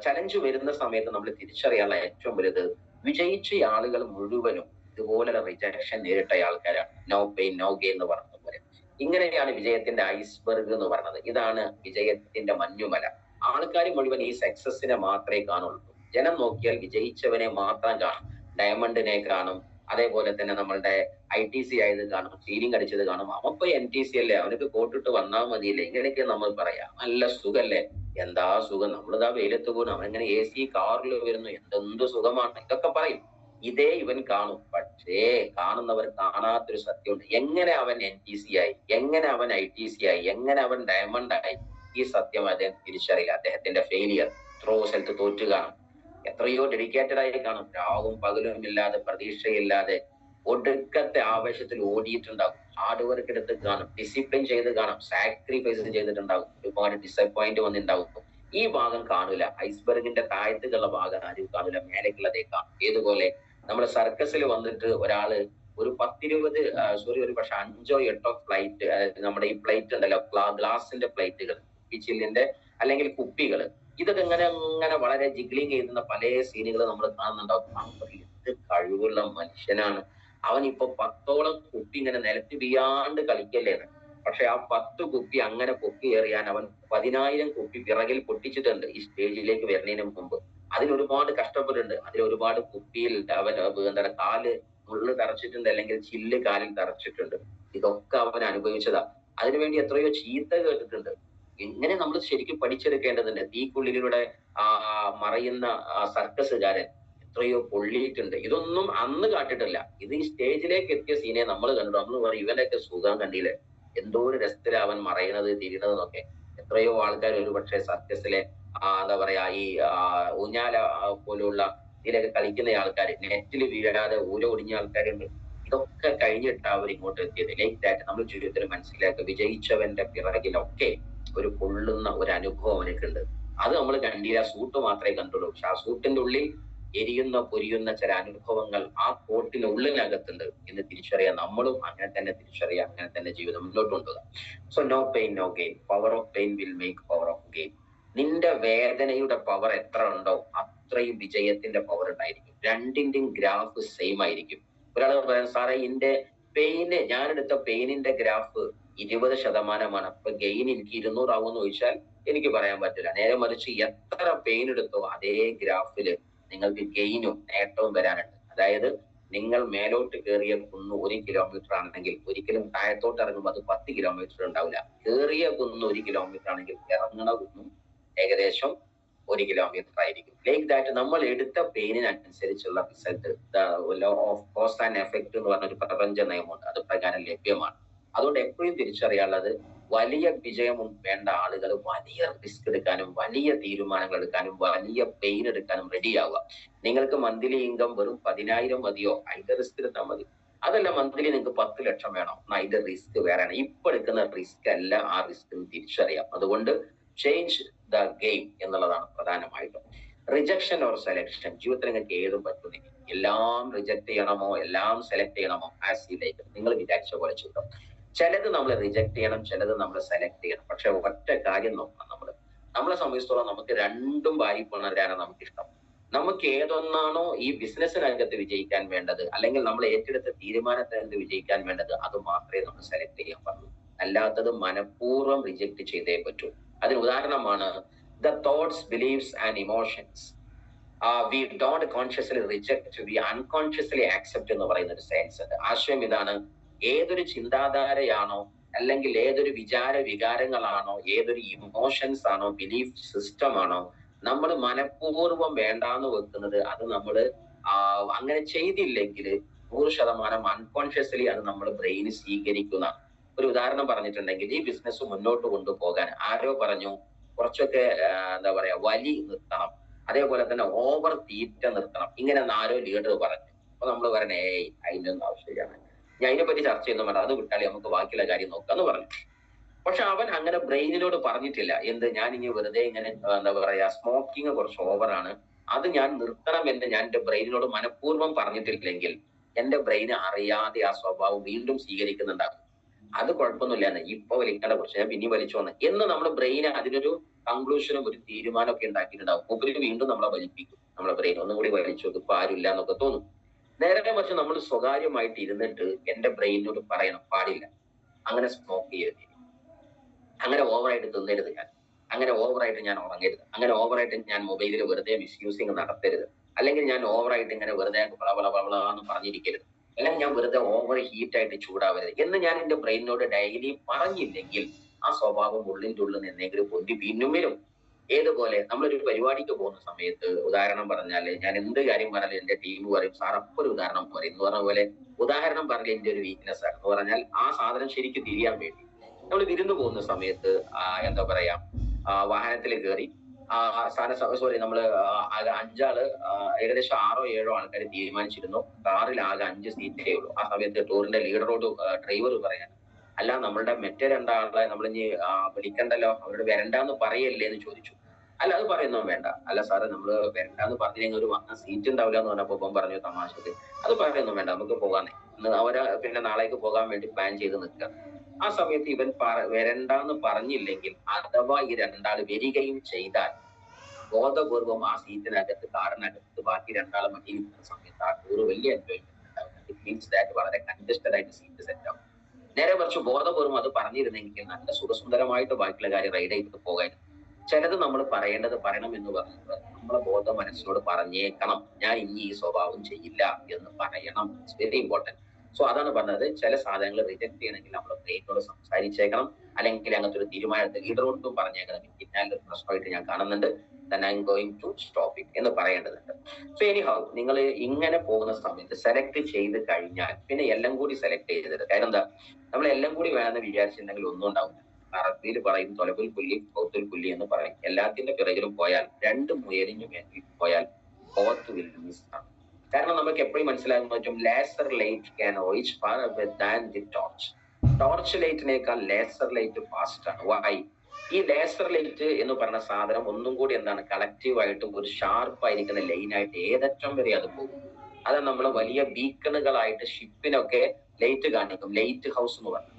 ചലഞ്ച് വരുന്ന സമയത്ത് നമ്മൾ തിരിച്ചറിയാനുള്ള ഏറ്റവും വലുത്, വിജയിച്ച ആളുകൾ മുഴുവനും ഇതുപോലെ റിജക്ഷൻ നേരിട്ട ആൾക്കാരാണ്. നോ പെയിൻ നോ ഗെയിൻ എന്ന് പറഞ്ഞ പോലെ. ഇങ്ങനെയാണ് വിജയത്തിന്റെ ഐസ്ബർഗ് എന്ന് പറയുന്നത്. ഇതാണ് വിജയത്തിന്റെ മഞ്ഞുമല. ആൾക്കാർ മുഴുവൻ ഈ സക്സസിനെ മാത്രമേ കാണുള്ളൂ. ജനം നോക്കിയാൽ വിജയിച്ചവനെ മാത്രം കാണും, ഡയമണ്ടിനെ കാണും, അതേപോലെ തന്നെ നമ്മളുടെ ITC ആയത് കാണും, സീലിംഗ് അടിച്ചത് കാണും. അവപ്പോ NTC അല്ലേ, അവനക്ക് കോട്ടിട്ട് വന്നാൽ മതിയില്ലേ, ഇങ്ങനെയൊക്കെ നമ്മൾ പറയാം. നല്ല സുഖല്ലേ, എന്താ സുഖം, നമ്മളിതാ വെയിലത്ത് പോകുന്നു, അവനെങ്ങനെ AC കാറിൽ വരുന്നു, എന്തെന്ത് സുഖമാണ്, ഇതൊക്കെ പറയും. ഇതേ ഇവൻ കാണും. പക്ഷേ കാണുന്നവർ കാണാത്തൊരു സത്യമുണ്ട്. എങ്ങനെ അവൻ NTC ആയി, എങ്ങനെ അവൻ ITC ആയി, എങ്ങനെ അവൻ ഡയമണ്ട് ആയി, ഈ സത്യം അദ്ദേഹം തിരിച്ചറിയില്ല. അദ്ദേഹത്തിന്റെ ഫെയിലിയർ, എത്രയോ സ്ഥലത്ത് തോറ്റു കാണും, എത്രയോ ഡെഡിക്കേറ്റഡ് ആയി കാണും, രാവും പകലും ഇല്ലാതെ പ്രതീക്ഷയില്ലാതെ ഒടുക്കത്തെ ആവേശത്തിൽ ഓടിയിട്ടുണ്ടാകും, ഹാർഡ് വർക്ക് എടുത്ത് കാണും, ഡിസിപ്ലിൻ ചെയ്ത് കാണും, സാക്രിഫൈസ് ചെയ്തിട്ടുണ്ടാകും, ഒരുപാട് ഡിസപ്പോയിന്റ് വന്നിട്ടുണ്ടാകും. ഈ ഭാഗം കാണൂല. ഐസ്ബർഗിന്റെ താഴത്തേക്കുള്ള ഭാഗം ആരും കാണൂല, മേലേക്കുള്ളതേ കാണും. ഏതുപോലെ നമ്മുടെ സർക്കസിൽ വന്നിട്ട് ഒരാള് ഒരു 10-20 ഒരു പക്ഷെ 5 or 8 ഫ്ലൈറ്റ്, നമ്മുടെ ഈ പ്ലേറ്റ് ഉണ്ടല്ലോ, ഗ്ലാസിന്റെ പ്ലേറ്റുകൾ, ചില്ലിന്റെ അല്ലെങ്കിൽ കുപ്പികൾ, ഇതൊക്കെ ഇങ്ങനെ വളരെ ജിഗ്ലിങ് ചെയ്യുന്ന പല സീനുകൾ നമ്മൾ കാണുന്നുണ്ടാവും. എന്ത് കഴിവുള്ള മനുഷ്യനാണ്, അവൻ ഇപ്പൊ 10ഓളം കുപ്പി ഇങ്ങനെ നിലത്ത് വീയാണ്ട് കളിക്കല്ലേന്ന്. പക്ഷെ ആ 10 കുപ്പി അങ്ങനെ പൊക്കി എറിയാൻ അവൻ 10,000 കുപ്പി പിറകിൽ പൊട്ടിച്ചിട്ടുണ്ട് ഈ സ്റ്റേജിലേക്ക് വരുന്നതിന് മുമ്പ്. അതിലൊരുപാട് കഷ്ടപ്പെട്ടിട്ടുണ്ട്. അതിലൊരുപാട് കുപ്പിയിൽ അവൻ എന്താ കാല് മുള്ളു തറച്ചിട്ടുണ്ട്, അല്ലെങ്കിൽ ചില്ല് കാലിൽ തറച്ചിട്ടുണ്ട്. ഇതൊക്കെ അവൻ അനുഭവിച്ചതാ. അതിനുവേണ്ടി എത്രയോ ചീത്ത കേട്ടിട്ടുണ്ട്. ഇങ്ങനെ നമ്മൾ ശരിക്കും പഠിച്ചെടുക്കേണ്ടതുണ്ട്. തീക്കുള്ളിലൂടെ മറയുന്ന സർക്കസുകാരൻ എത്രയോ പൊള്ളിയിട്ടുണ്ട്. ഇതൊന്നും അന്ന് കാട്ടിട്ടില്ല. ഇത് ഈ സ്റ്റേജിലേക്ക് എത്തിയ സീനെ നമ്മൾ കണ്ടു. നമ്മൾ പറയും ഇവനൊക്കെ സുഖം കണ്ടില്ലേ, എന്തോ ഒരു രസത്തില് അവൻ മറയണത് തിരിയണതെന്നൊക്കെ. എത്രയോ ആൾക്കാർ ഒരുപക്ഷെ സർക്കസിലെ എന്താ പറയാ ഈ ഊഞ്ഞാല പോലുള്ള ഇതിലൊക്കെ കളിക്കുന്ന ആൾക്കാർ, നെറ്റിൽ വീഴാതെ ഒടിഞ്ഞ ആൾക്കാരുണ്ട്. ഇതൊക്കെ കഴിഞ്ഞിട്ട് അവർ ഇങ്ങോട്ട് എത്തിയത്. ലൈക്ക് ദാറ്റ് നമ്മൾ ജീവിതത്തിൽ മനസ്സിലാക്കുക, വിജയിച്ചവന്റെ പിറകിലൊക്കെ ഒരു പൊള്ളുന്ന ഒരു അനുഭവം അവനക്കുണ്ട്. അത് നമ്മൾ കണ്ടില്ല, സൂട്ട് മാത്രമേ കണ്ടുള്ളൂ. പക്ഷെ ആ സൂട്ടിന്റെ ഉള്ളിൽ എരിയുന്ന പൊരിയുന്ന ചില അനുഭവങ്ങൾ ആ കോട്ടിനുള്ളിനകത്തുണ്ട് എന്ന് തിരിച്ചറിയാൻ നമ്മളും അങ്ങനെ തന്നെ തിരിച്ചറിയാം, അങ്ങനെ തന്നെ ജീവിതം മുന്നോട്ട് കൊണ്ടുപോകാം. So no pain no gain, power of pain will make power of gain. നിന്റെ വേദനയുടെ പവർ എത്ര ഉണ്ടോ അത്രയും വിജയത്തിന്റെ പവർ ഉണ്ടായിരിക്കും. രണ്ടിന്റെയും ഗ്രാഫ് സെയിം ആയിരിക്കും. ഒരാൾ പറയാം സാറേ എന്റെ പെയിന്, ഞാനെടുത്ത പെയിനിന്റെ ഗ്രാഫ് 20%, അപ്പൊ ഗെയിൻ എനിക്ക് 200 ആവുമെന്ന് ചോദിച്ചാൽ എനിക്ക് പറയാൻ പറ്റില്ല. നേരെ മറിച്ച് എത്ര പെയിൻ എടുത്തോ അതേ ഗ്രാഫില് നിങ്ങൾക്ക് ഗെയിനും നേട്ടവും വരാനുണ്ട്. അതായത് നിങ്ങൾ മേലോട്ട് കയറിയ കുന്ന് 1 കിലോമീറ്റർ ആണെങ്കിൽ ഒരിക്കലും താഴത്തോട്ട് ഇറങ്ങുമ്പോൾ അത് 10 കിലോമീറ്റർ ഉണ്ടാവില്ല. കയറിയ കുന്ന് 1 കിലോമീറ്റർ ആണെങ്കിൽ ഇറങ്ങണ കുന്നും ഏകദേശം 1 കിലോമീറ്റർ ആയിരിക്കും. ലൈക്ക് ദാറ്റ് നമ്മൾ എടുത്ത പെയിനിനനുസരിച്ചുള്ള result, law of cause and effect എന്ന് പറഞ്ഞൊരു പ്രപഞ്ച നിയമമുണ്ട്, അത് പ്രകാരം ലഭ്യമാണ്. അതുകൊണ്ട് എപ്പോഴും തിരിച്ചറിയാനുള്ളത്, വലിയ വിജയം വേണ്ട ആളുകൾ വലിയ റിസ്ക് എടുക്കാനും വലിയ തീരുമാനങ്ങൾ എടുക്കാനും വലിയ പെയിൻ എടുക്കാനും റെഡിയാവുക. നിങ്ങൾക്ക് മന്ത്ലി ഇൻകം വെറും 10,000 മതിയോ, അതിന്റെ റിസ്ക് എടുത്താൽ മതി. അതല്ല മന്ത്ലി നിങ്ങൾക്ക് 10 ലക്ഷം വേണം, അതിന്റെ റിസ്ക് വേറെയാണ്. ഇപ്പൊ എടുക്കുന്ന റിസ്ക് അല്ല ആ റിസ്ക് തിരിച്ചറിയാം. അതുകൊണ്ട് ചേഞ്ച് ദ ഗെയിം എന്നുള്ളതാണ് പ്രധാനമായിട്ടും. റിജക്ഷൻ ഓർ സെലക്ഷൻ, ജീവിതത്തിൽ നിങ്ങൾക്ക് ഏതും പറ്റുന്നില്ല. എല്ലാം റിജക്ട് ചെയ്യണമോ എല്ലാം സെലക്ട് ചെയ്യണമോ, ആസ് യു ലൈക്ക്, നിങ്ങൾ വിചാരിച്ച പോലെ ചെയ്തോ. ചിലത് നമ്മൾ റിജക്ട് ചെയ്യണം, ചിലത് നമ്മൾ സെലക്ട് ചെയ്യണം. പക്ഷെ ഒറ്റ കാര്യം നോക്കണം, നമ്മളെ സംബന്ധിച്ചിടത്തോളം നമുക്ക് രണ്ടും വാരിപ്പുണരാനാണ് നമുക്കിഷ്ടം. നമുക്ക് ഏതൊന്നാണോ ഈ ബിസിനസ്സിനകത്ത് വിജയിക്കാൻ വേണ്ടത്, അല്ലെങ്കിൽ നമ്മൾ ഏറ്റെടുത്ത തീരുമാനത്തിനകത്ത് വിജയിക്കാൻ വേണ്ടത്, അത് മാത്രമേ നമ്മൾ സെലക്ട് ചെയ്യാൻ പാടുള്ളൂ. അല്ലാത്തത് മനഃപൂർവ്വം റിജക്ട് ചെയ്തേ പറ്റൂ. അതിന് ഉദാഹരണമാണ് the thoughts, beliefs and emotions we don't consciously reject, we unconsciously accept എന്ന് പറയുന്ന ഒരു സെൻസ് ഉണ്ട്. ആശയം ഇതാണ്, ഏതൊരു ചിന്താധാരയാണോ, അല്ലെങ്കിൽ ഏതൊരു വികാരങ്ങളാണോ, ഏതൊരു ഇമോഷൻസ് ആണോ, ബിലീഫ് സിസ്റ്റം ആണോ നമ്മൾ മനഃപൂർവ്വം വേണ്ടാന്ന് വെക്കുന്നത്, അത് നമ്മൾ അങ്ങനെ ചെയ്തില്ലെങ്കിൽ 100% അൺകോൺഷ്യസ്ലി അത് നമ്മൾ ബ്രെയിൻ സ്വീകരിക്കുന്നതാണ്. ഒരു ഉദാഹരണം പറഞ്ഞിട്ടുണ്ടെങ്കിൽ, ഈ ബിസിനസ് മുന്നോട്ട് കൊണ്ടുപോകാൻ ആരോ പറഞ്ഞു കുറച്ചൊക്കെ എന്താ പറയാ വലി നിർത്തണം, അതേപോലെ തന്നെ ഓവർ തീറ്റ നിർത്തണം, ഇങ്ങനെ ആരോ ലീഡർ പറഞ്ഞു. അപ്പൊ നമ്മൾ പറയണേ അതിന്റെ ഒന്നും ആവശ്യമില്ല, ഞാൻ അതിനെപ്പറ്റി ചർച്ച ചെയ്യുന്ന വേണ്ട, അത് വിട്ടാലേ നമുക്ക് ബാക്കിയുള്ള കാര്യം നോക്കാന്ന് പറഞ്ഞു. പക്ഷെ അവൻ അങ്ങനെ ബ്രെയിനിനോട് പറഞ്ഞിട്ടില്ല, എന്ത് ഞാൻ ഇനി വെറുതെ ഇങ്ങനെ എന്താ പറയാ സ്മോക്കിങ് കുറച്ച് ഓവറാണ്, അത് ഞാൻ നിർത്തണം എന്ന് ഞാൻ എന്റെ ബ്രെയിനിനോട് മനഃപൂർവ്വം പറഞ്ഞിട്ടില്ലെങ്കിൽ എന്റെ ബ്രെയിന് അറിയാതെ ആ സ്വഭാവം വീണ്ടും സ്വീകരിക്കുന്നുണ്ടാകും. അത് കുഴപ്പമൊന്നുമില്ല, ഇപ്പൊ വലിക്കേണ്ട കുറച്ച് ഞാൻ പിന്നെയും വലിച്ചു വന്ന് എന്ന് നമ്മുടെ ബ്രെയിന് അതിനൊരു കൺക്ലൂഷനും ഒരു തീരുമാനമൊക്കെ ഉണ്ടാക്കിയിട്ടുണ്ടാവും. ഉപരി വീണ്ടും നമ്മളെ വലിപ്പിക്കും. നമ്മളെ ബ്രെയിൻ ഒന്നും കൂടി വലിച്ചു, ഇപ്പൊ ആരുമില്ല എന്നൊക്കെ തോന്നും. നേരെ മറിച്ച് നമ്മൾ സ്വകാര്യമായിട്ട് ഇരുന്നിട്ട് എന്റെ ബ്രെയിനോട് പറയണം, പാടില്ല, അങ്ങനെ സ്മോക്ക് ചെയ്യരുത്, അങ്ങനെ ഓവറായിട്ട് തിന്നരുത്, അങ്ങനെ ഓവറായിട്ട് ഞാൻ ഉറങ്ങരുത്, അങ്ങനെ ഓവറായിട്ട് ഞാൻ മൊബൈലിൽ വെറുതെ മിസ്യൂസിങ് നടത്തരുത്, അല്ലെങ്കിൽ ഞാൻ ഓവറായിട്ട് ഇങ്ങനെ വെറുതെ എന്ന് പറഞ്ഞിരിക്കരുത്, അല്ലെങ്കിൽ ഞാൻ വെറുതെ ഓവർ ഹീറ്റ് ആയിട്ട് ചൂടാവരുത് എന്ന് ഞാൻ എന്റെ ബ്രെയിനോട് ഡെയിലി പറഞ്ഞില്ലെങ്കിൽ ആ സ്വഭാവം ഉള്ളിൻ്റെ ഉള്ളിൽ എന്തെങ്കിലും പൊന്തി പിന്നും വരും. ഏതുപോലെ നമ്മളൊരു പരിപാടിക്ക് പോകുന്ന സമയത്ത്, ഉദാഹരണം പറഞ്ഞാല് ഞാൻ എന്ത് കാര്യം പറഞ്ഞാലും എന്റെ ടീം പറയും സാർ അപ്പൊ ഒരു ഉദാഹരണം പറയും എന്ന് പറഞ്ഞ പോലെ, ഉദാഹരണം പറഞ്ഞ എന്റെ ഒരു വീക്ക്നെസ് ആണ് എന്ന് പറഞ്ഞാൽ ആ സാധനം ശരിക്കും തിരിയാൻ വേണ്ടി നമ്മൾ വിരുന്ന് പോകുന്ന സമയത്ത് എന്താ പറയാ വാഹനത്തിൽ കയറി സോറി നമ്മള് 5 ആള് ഏകദേശം 6 or 7 ആൾക്കാർ തീരുമാനിച്ചിരുന്നു, കാറിൽ ആകെ 5 സീറ്റേ ഉള്ളൂ. ആ സമയത്ത് ടൂറിന്റെ ലീഡറോട് ഡ്രൈവർ പറയാൻ, അല്ല നമ്മളുടെ മറ്റേ 2 ആളെ നമ്മളിനി വിളിക്കണ്ടല്ലോ, അവരോട് വരണ്ടെന്ന് പറയല്ലേ എന്ന് ചോദിച്ചു. അല്ല അത് പറയുന്നോ വേണ്ട, അല്ല സാറ് നമ്മള് വരണ്ടെന്ന് പറഞ്ഞില്ലെങ്കിൽ ഒരു വന്ന സീറ്റ് ഉണ്ടാവില്ല എന്ന് പറഞ്ഞപ്പോ ഇപ്പം പറഞ്ഞു തമാശക്ക്, അത് പറയുന്നോ വേണ്ട നമുക്ക് പോകാന്നേ, അവര് പിന്നെ നാളേക്ക് പോകാൻ വേണ്ടി പ്ലാൻ ചെയ്ത് നിൽക്കുക. ആ സമയത്ത് ഇവൻ വരണ്ടെന്ന് പറഞ്ഞില്ലെങ്കിൽ, അഥവാ ഈ 2 ആള് വരികയും ചെയ്താൽ ബോധപൂർവം ആ സീറ്റിനകത്ത് കാറിനകത്ത് ബാക്കി 2 ആളെ മടിയിൽ നിൽക്കുന്ന സമയത്ത് ആ ടൂറ് വലിയ എൻജോയ്മെന്റ് ഉണ്ടാവും. ഇറ്റ് മീൻസ് ദാറ്റ് വളരെ കൺജസ്റ്റഡ് ആയിട്ട് സീറ്റ് സെറ്റ് ആവും. നേരെ മറിച്ച് ബോധപൂർവ്വം അത് പറഞ്ഞിരുന്നെങ്കിൽ നല്ല സുഖസുന്ദരമായിട്ട് ബാക്കിയുള്ള കാര്യം റൈഡ് ചെയ്തിട്ട് പോകായിരുന്നു. ചിലത് നമ്മൾ പറയേണ്ടത് പറയണം എന്ന് പറഞ്ഞത് നമ്മളെ ബോധ മനസ്സിനോട് പറഞ്ഞേക്കണം, ഞാൻ ഇനി ഈ സ്വഭാവം ചെയ്യില്ല എന്ന് പറയണം. It's very important. സോ അതാണ് പറഞ്ഞത്, ചില സാധനങ്ങൾ റിജക്ട് ചെയ്യണമെങ്കിൽ നമ്മൾ ബ്രെയിനോട് സംസാരിച്ചേക്കണം, അല്ലെങ്കിൽ അങ്ങനത്തെ ഒരു തീരുമാനത്തിൽ ലീഡറോടും പറഞ്ഞേക്കണം, ഞാനൊരു പ്രശ്നമായിട്ട് ഞാൻ കാണുന്നുണ്ട്, then I'm going to stop it എന്ന് പറയേണ്ടതുണ്ട്. സോ എനിഹൗ നിങ്ങൾ ഇങ്ങനെ പോകുന്ന സമയത്ത് സെലക്ട് ചെയ്ത് കഴിഞ്ഞാൽ പിന്നെ എല്ലാം കൂടി സെലക്ട് ചെയ്തത്. കാര്യം എന്താ, നമ്മൾ എല്ലാം കൂടി വേണമെന്ന് വിചാരിച്ചിട്ടുണ്ടെങ്കിൽ ഒന്നും ഉണ്ടാവില്ല. അറബിയിൽ പറയും തൊലബുൽ പുല്ലി പൗത്തുൽ പുല്ലി എന്ന് പറയും. എല്ലാത്തിന്റെ പിറകിലും പോയാൽ, രണ്ട് മുയലിന് വേണ്ടി പോയാൽ both will miss ആണ്. കാരണം നമുക്ക് എപ്പോഴും മനസ്സിലാക്കാൻ പറ്റും, laser light can reach far away than the torch. Torch ലൈറ്റിനേക്കാൾ ലേസർ ലൈറ്റ് ഫാസ്റ്റ് ആണ്. വൈ? ഈ ലേസർ ലൈറ്റ് എന്ന് പറഞ്ഞ സാധനം ഒന്നും കൂടി എന്താണ്, കളക്റ്റീവ് ആയിട്ട് ഒരു ഷാർപ്പ് ആയിരിക്കുന്ന ലൈനായിട്ട് ഏതറ്റം വരെ അത് പോകും. അത് നമ്മൾ വലിയ ബീക്കണുകളായിട്ട് ഷിപ്പിനൊക്കെ ലൈറ്റ് കാണിക്കും, ലൈറ്റ് ഹൗസ് എന്ന് പറഞ്ഞു.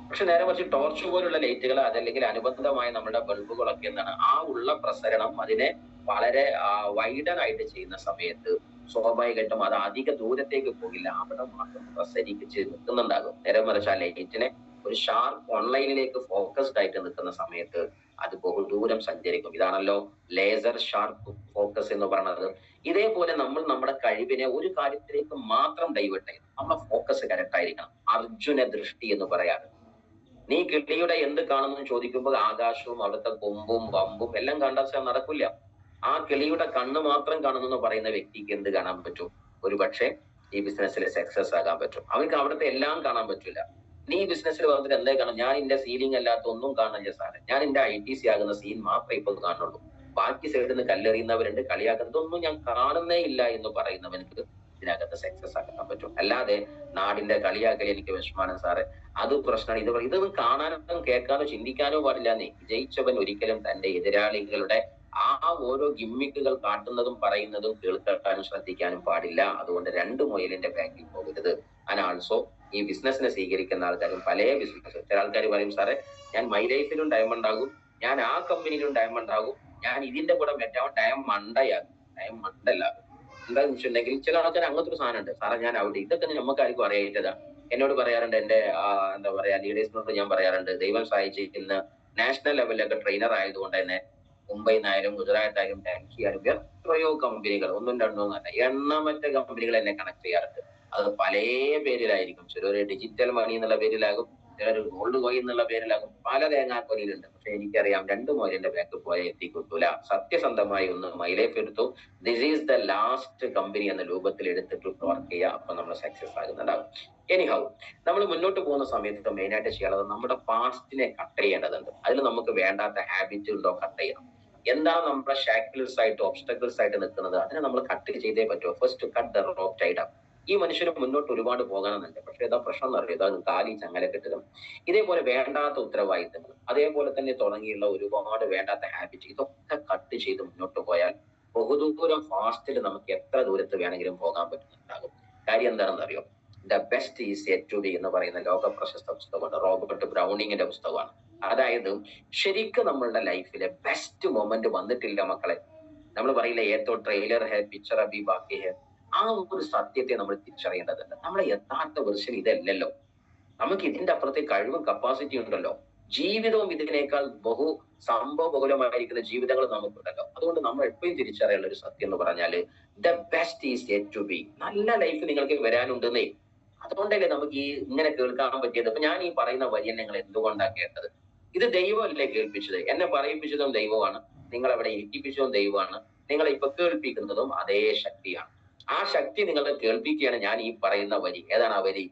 പക്ഷെ നേരെ മറിച്ച് ടോർച്ച് പോലുള്ള ലൈറ്റുകൾ അതല്ലെങ്കിൽ അനുബന്ധമായ നമ്മുടെ ബൾബുകളൊക്കെ എന്താണ്, ആ ഉള്ള പ്രസരണം അതിനെ വളരെ വൈഡൻ ആയിട്ട് ചെയ്യുന്ന സമയത്ത് സ്വാഭാവികമായിട്ടും അത് അധിക ദൂരത്തേക്ക് പോകില്ല, അവിടെ മാത്രം പ്രസരിപ്പിച്ച് നിൽക്കുന്നുണ്ടാകും. നേരെ മറിച്ച് ആ ലൈറ്റിനെ ഒരു ഷാർപ്പ് ഓൺലൈനിലേക്ക് ഫോക്കസ്ഡ് ആയിട്ട് നിൽക്കുന്ന സമയത്ത് അത് ബഹുദൂരം സഞ്ചരിക്കും. ഇതാണല്ലോ ലേസർ ഷാർപ്പ് ഫോക്കസ് എന്ന് പറയുന്നത്. ഇതേപോലെ നമ്മൾ നമ്മുടെ കഴിവിനെ ഒരു കാര്യത്തിലേക്ക് മാത്രം ഡൈവേർട്ട് ചെയ്യും, നമ്മളെ ഫോക്കസ് കറക്റ്റ് ആയിരിക്കണം. അർജുന ദൃഷ്ടി എന്ന് പറയാറ്. നീ കിളിയുടെ എന്ത് കാണുന്നു ചോദിക്കുമ്പോൾ ആകാശവും അവിടുത്തെ കൊമ്പും വമ്പും എല്ലാം കണ്ടാൽ നടക്കില്ല. ആ കിളിയുടെ കണ്ണ് മാത്രം കാണുന്നു എന്ന് പറയുന്ന വ്യക്തിക്ക് എന്ത് കാണാൻ പറ്റും? ഒരു പക്ഷേ ഈ ബിസിനസ്സിൽ സക്സസ് ആകാൻ പറ്റും. അവർക്ക് അവിടുത്തെ എല്ലാം കാണാൻ പറ്റില്ല. നീ ബിസിനസ്സിൽ വന്നിട്ട് എന്തേ കാണും? ഞാൻ എന്റെ സീലിംഗ് അല്ലാത്ത ഒന്നും കാണില്ല സാറേ, ഞാൻ എന്റെ ITC ആകുന്ന സീൻ മാത്രമേ ഇപ്പോൾ കാണുള്ളൂ, ബാക്കി സൈഡിൽ നിന്ന് കല്ലെറിയുന്നവരുണ്ട്, കളിയാക്കുന്നതൊന്നും ഞാൻ കാണുന്നേ ഇല്ല എന്ന് പറയുന്നവനക്ക് ഇതിനകത്ത് സക്സസ് ആക്കാൻ പറ്റും. അല്ലാതെ നാടിന്റെ കളിയാക്കൽ എനിക്ക് വിഷമാണ് സാറേ, അത് പ്രശ്നമാണ്, ഇതൊന്നും കാണാനോ കേൾക്കാനോ ചിന്തിക്കാനോ പാടില്ല. ജയിച്ചവൻ ഒരിക്കലും തന്റെ എതിരാളികളുടെ ആ ഓരോ ഗിമ്മിക്കുകൾ കാട്ടുന്നതും പറയുന്നതും കേൾക്കാനും ശ്രദ്ധിക്കാനും പാടില്ല. അതുകൊണ്ട് രണ്ട് മുയലിന്റെ ബാക്കിൽ പോകരുത്. ആൻഡ് ആൾസോ ഈ ബിസിനസ്സിനെ സ്വീകരിക്കുന്ന ആൾക്കാരും പല ബിസിനസ്, ചില ആൾക്കാർ പറയും സാറേ ഞാൻ മൈ ലൈഫിലും ഡയമണ്ട് ആകും, ഞാൻ ആ കമ്പനിയിലും ഡയമണ്ട് ആകും, ഞാൻ ഇതിന്റെ കൂടെ മറ്റാവും ഡയമണ്ടയാകും. ഡയമണ്ടല്ലാകും എന്താന്ന് വെച്ചിട്ടുണ്ടെങ്കിൽ ചില ആൾക്കാർ അങ്ങനത്തെ ഒരു സാധനം ഉണ്ട്, സാറേ ഞാൻ അവിടെ, ഇതൊക്കെ നമുക്കാർക്കും അറിയാത്തതാ. എന്നോട് പറയാറുണ്ട്, എന്റെ എന്താ പറയാ ലീഡേഴ്സിനോട് ഞാൻ പറയാറുണ്ട്, ദൈവം സഹായിച്ചിരിക്കുന്ന നാഷണൽ ലെവലിലൊക്കെ ട്രെയിനർ ആയതുകൊണ്ട് തന്നെ മുംബൈന്നായാലും ഗുജറാത്തായാലും ഡൽഹി ആയാലും എത്രയോ കമ്പനികൾ, ഒന്നും രണ്ടോ അല്ല, എണ്ണമറ്റ കമ്പനികൾ എന്നെ കണക്ട് ചെയ്യാറുണ്ട്. അത് പല പേരിലായിരിക്കും. ചിലർ ഡിജിറ്റൽ മണി എന്നുള്ള പേരിലാകും, ചിലർ ഗോൾഡ് കോയിൻ എന്നുള്ള പേരിലാകും, പല തേങ്ങാക്കൊലിയിലുണ്ട്. പക്ഷെ എനിക്കറിയാം രണ്ട് മുയലിന്റെ ബാക്ക് പോയാൽ എത്തിക്കിട്ടൂല. സത്യസന്ധമായി ഒന്ന് മൈലൈഫ് എടുത്തു, this is the last company എന്ന രൂപത്തിൽ എടുത്തിട്ട് വർക്ക് ചെയ്യുക. അപ്പൊ നമ്മൾ സക്സസ് ആകുന്നുണ്ടാവും. എനിഹൗ നമ്മൾ മുന്നോട്ട് പോകുന്ന സമയത്ത് മെയിനായിട്ട് ചെയ്യാനുള്ളത് നമ്മുടെ പാസ്റ്റിനെ കട്ട് ചെയ്യേണ്ടതുണ്ട്. അതിൽ നമുക്ക് വേണ്ടാത്ത ഹാബിറ്റ് ഉണ്ടോ കട്ട് ചെയ്യണം. എന്താണ് നമ്മുടെ ഷാക്കിൾസ് ആയിട്ട് ഒബ്സ്റ്റക്കിൾസ് ആയിട്ട് നിൽക്കുന്നത്, അതിനെ നമ്മൾ കട്ട് ചെയ്തേ പറ്റുമോ. First cut the rope Tide up. ഈ മനുഷ്യന് മുന്നോട്ട് ഒരുപാട് പോകണമെന്നുണ്ട്, പക്ഷെ ഏതാ പ്രശ്നം എന്ന് അറിയാം, അത് കാലി ചങ്ങല കെട്ടിടും. ഇതേപോലെ വേണ്ടാത്ത ഉത്തരവാദിത്തങ്ങൾ, അതേപോലെ തന്നെ തുടങ്ങിയുള്ള ഒരുപാട് വേണ്ടാത്ത ഹാബിറ്റ്, ഇതൊക്കെ കട്ട് ചെയ്ത് മുന്നോട്ട് പോയാൽ ബഹുദൂരം ഫാസ്റ്റിൽ നമുക്ക് എത്ര ദൂരത്ത് വേണമെങ്കിലും പോകാൻ പറ്റുന്നുണ്ടാകും. കാര്യം എന്താണെന്ന് അറിയോ, the best is yet to be എന്ന് പറയുന്ന ലോക പ്രശസ്ത പുസ്തകമുണ്ട്, റോബർട്ട് ബ്രൗണിങ്ങിന്റെ പുസ്തകമാണ്. അതായത് ശരിക്കും നമ്മളുടെ ലൈഫിലെ ബെസ്റ്റ് മൊമെന്റ് വന്നിട്ടില്ല മക്കളെ. നമ്മൾ പറയില്ല ഏത്തോ ട്രെയിലർ ഹെ പിക്ചർ അബി ബാക്കി ഹെ. ആ ഒരു സത്യത്തെ നമ്മൾ തിരിച്ചറിയേണ്ടതുണ്ട്. നമ്മളെ യഥാർത്ഥ വെർഷൻ ഇതല്ലല്ലോ, നമുക്ക് ഇതിന്റെ അപ്പുറത്തെ കഴിവും കപ്പാസിറ്റി ഉണ്ടല്ലോ. ജീവിതവും ഇതിനേക്കാൾ സംഭവബഹുലമായിരിക്കുന്ന ജീവിതങ്ങൾ നമുക്കുണ്ടല്ലോ. അതുകൊണ്ട് നമ്മൾ എപ്പോഴും തിരിച്ചറിയാനുള്ള ഒരു സത്യം എന്ന് പറഞ്ഞാല് the best is yet to be. നല്ല ലൈഫ് നിങ്ങൾക്ക് വരാനുണ്ടെന്നേ. അതുകൊണ്ടല്ലേ നമുക്ക് ഈ ഇങ്ങനെ കേൾക്കാൻ പറ്റിയത്. അപ്പൊ ഞാൻ ഈ പറയുന്ന വരി നിങ്ങൾ എന്തുകൊണ്ടാണ് കേട്ടത്? ഇത് ദൈവമല്ലേ കേൾപ്പിച്ചത്? എന്നെ പറയിപ്പിച്ചതും ദൈവമാണ്, നിങ്ങളവിടെ ഇരിപ്പിച്ചതും ദൈവമാണ്, നിങ്ങളെ ഇപ്പൊ കേൾപ്പിക്കുന്നതും അതേ ശക്തിയാണ്. ആ ശക്തി നിങ്ങളെ കേൾപ്പിക്കുകയാണ് ഞാൻ ഈ പറയുന്ന വരി. ഏതാണ് ആ വരി?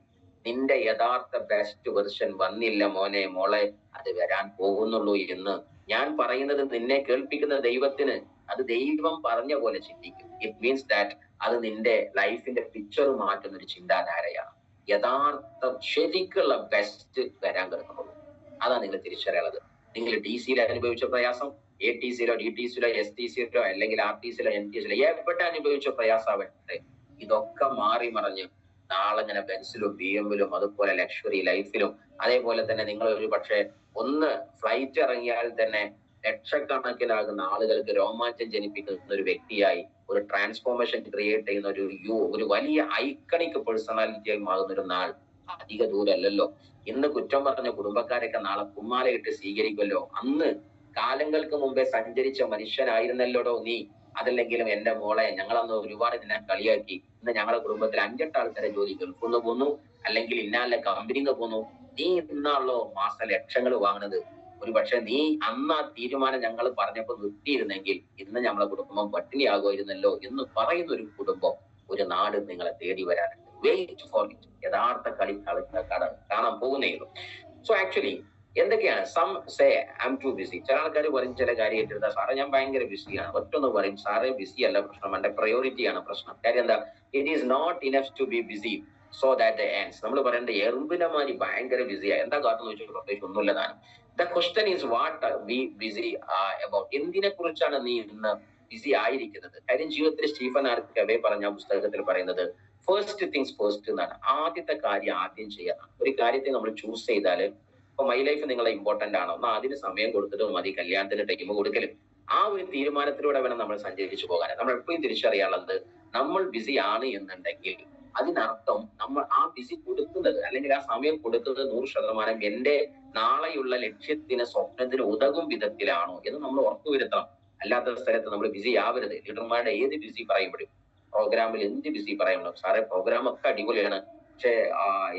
നിന്റെ യഥാർത്ഥ ബെസ്റ്റ് വെർഷൻ വന്നില്ല മോനെ മോളെ, അത് വരാൻ പോകുന്നുള്ളൂ എന്ന് ഞാൻ പറയുന്നത് നിന്നെ കേൾപ്പിക്കുന്ന ദൈവത്തിന് അത് ദൈവം പറഞ്ഞ പോലെ ചിന്തിക്കും. ഇറ്റ് മീൻസ് ദാറ്റ് അത് നിന്റെ ലൈഫിന്റെ പിക്ചർ മാറ്റുന്ന ഒരു ചിന്താധാരയാണ്. യഥാർത്ഥ ശരിക്കുള്ള ബെസ്റ്റ് വരാൻ കിടക്കുന്നുള്ളൂ. അതാണ് നിങ്ങൾ തിരിച്ചറിയുള്ളത്. നിങ്ങൾ DC-യിൽ അനുഭവിച്ച പ്രയാസം ATC-ലോ DTC-ലോ STC-ലോ അല്ലെങ്കിൽ RTC-ലോ NTC-ലോ എവിടെ അനുഭവിച്ച പ്രയാസമാവട്ടെ, ഇതൊക്കെ മാറി മറിഞ്ഞ് നാളെ ഇങ്ങനെ ബെൻസിലും BM-ലും അതുപോലെ ലക്ഷറി ലൈഫിലും, അതേപോലെ തന്നെ നിങ്ങൾ ഒരു പക്ഷേ ഒന്ന് ഫ്ലൈറ്റ് ഇറങ്ങിയാൽ തന്നെ ലക്ഷക്കണക്കിനാകുന്ന ആളുകൾക്ക് രോമാഞ്ചം ജനിപ്പിക്കുന്ന ഒരു വ്യക്തിയായി, ഒരു ട്രാൻസ്ഫോർമേഷൻ ക്രിയേറ്റ് ചെയ്യുന്ന ഒരു വലിയ ഐക്കണിക് പേഴ്സണാലിറ്റിയായി മാറുന്ന ഒരു നാൾ അധിക ദൂരമല്ലല്ലോ. ഇന്ന് കുറ്റം പറഞ്ഞ കുടുംബക്കാരൊക്കെ നാളെ കുമ്മാലയിട്ട് സ്വീകരിക്കുമല്ലോ. അന്ന് കാലങ്ങൾക്ക് മുമ്പേ സഞ്ചരിച്ച മനുഷ്യനായിരുന്നല്ലോടോ നീ. അതല്ലെങ്കിലും എന്റെ മോളെ, ഞങ്ങളന്ന് ഒരുപാട് നിന്നെ കളിയാക്കി. ഇന്ന് ഞങ്ങളുടെ കുടുംബത്തിൽ 5-8 ആൾക്കാരെ ജോലി ഗൾഫിന്ന് പോന്നു, അല്ലെങ്കിൽ ഇന്നാലെ കമ്പനിന്ന് പോന്നു. നീ ഇന്നാണല്ലോ മാസം ലക്ഷങ്ങൾ വാങ്ങുന്നത്. ഒരു പക്ഷെ നീ അന്ന് ആ തീരുമാനം ഞങ്ങൾ പറഞ്ഞപ്പോൾ നിർത്തിയിരുന്നെങ്കിൽ ഇന്ന് ഞങ്ങളെ കുടുംബം പട്ടിണിയാകുമായിരുന്നല്ലോ എന്ന് പറയുന്ന ഒരു കുടുംബം, ഒരു നാട് നിങ്ങളെ തേടി വരാനുണ്ട്. Wait for it. യഥാർത്ഥ കളി കാണാൻ പോകുന്നേയുള്ളൂ. സോ ആക്ച്വലി എന്തൊക്കെയാണ് some say I am too busy. ചില ആൾക്കാർ പറയും, ചില കാര്യം ഏറ്റെടുത്താൽ സാറേ ഞാൻ ഭയങ്കര ബിസിയാണ്. ഒറ്റൊന്ന് പറയും, സാറേ ബിസി അല്ല പ്രശ്നം, എന്റെ പ്രയോറിറ്റിയാണ് പ്രശ്നം. കാര്യം എന്താ? It is not enough to be busy so that ends. നമ്മൾ പറയേണ്ടത് എറുമ്പിനെമാരി ഭയങ്കര ബിസിയാ. എന്താ കാട്ടെന്ന് ചോദിച്ചാൽ പ്രത്യേകിച്ച് ഒന്നുമില്ല താനും. The question is what B BC about. എന്തിനെ കുറിച്ചാണ് നീ ഇന്ന് ബിസി ആയിരിക്കുന്നത്? കാര്യം ജീവിതത്തിൽ സ്റ്റീഫൻ ആർ കവേ പറഞ്ഞ പുസ്തകത്തിൽ പറയുന്നത് ഫസ്റ്റ് തിങ്സ് ഫസ്റ്റ് എന്നാണ്. ആദ്യത്തെ കാര്യം ആദ്യം ചെയ്യണം. ഒരു കാര്യത്തെ നമ്മൾ ചൂസ് ചെയ്താല്, ഇപ്പൊ മൈ ലൈഫ് നിങ്ങളെ ഇമ്പോർട്ടന്റ് ആണോ എന്നാൽ അതിന് സമയം കൊടുത്തിട്ട് മതി കല്യാണത്തിന് ടൈം കൊടുക്കലും. ആ ഒരു തീരുമാനത്തിലൂടെ വേണം നമ്മൾ സഞ്ചരിച്ചു പോകാൻ. നമ്മൾ എപ്പോഴും തിരിച്ചറിയാനുള്ളത്, നമ്മൾ ബിസി ആണ് എന്നുണ്ടെങ്കിൽ അതിനർത്ഥം നമ്മൾ ആ ബിസി കൊടുക്കുന്നത് അല്ലെങ്കിൽ ആ സമയം കൊടുക്കുന്നത് 100% എന്റെ നാളെയുള്ള ലക്ഷ്യത്തിന് സ്വപ്നത്തിന് ഉതകും വിധത്തിലാണോ എന്ന് നമ്മൾ ഉറപ്പുവരുത്തണം. അല്ലാത്ത സ്ഥലത്ത് നമ്മൾ ബിസി ആവരുത്. ലീഡർമാരുടെ ഏത് ബിസി പറയുമ്പോഴും, പ്രോഗ്രാമിൽ എന്ത് ബിസി പറയുമ്പോഴും, സാറേ പ്രോഗ്രാം ഒക്കെ അടിപൊളിയാണ്, പക്ഷെ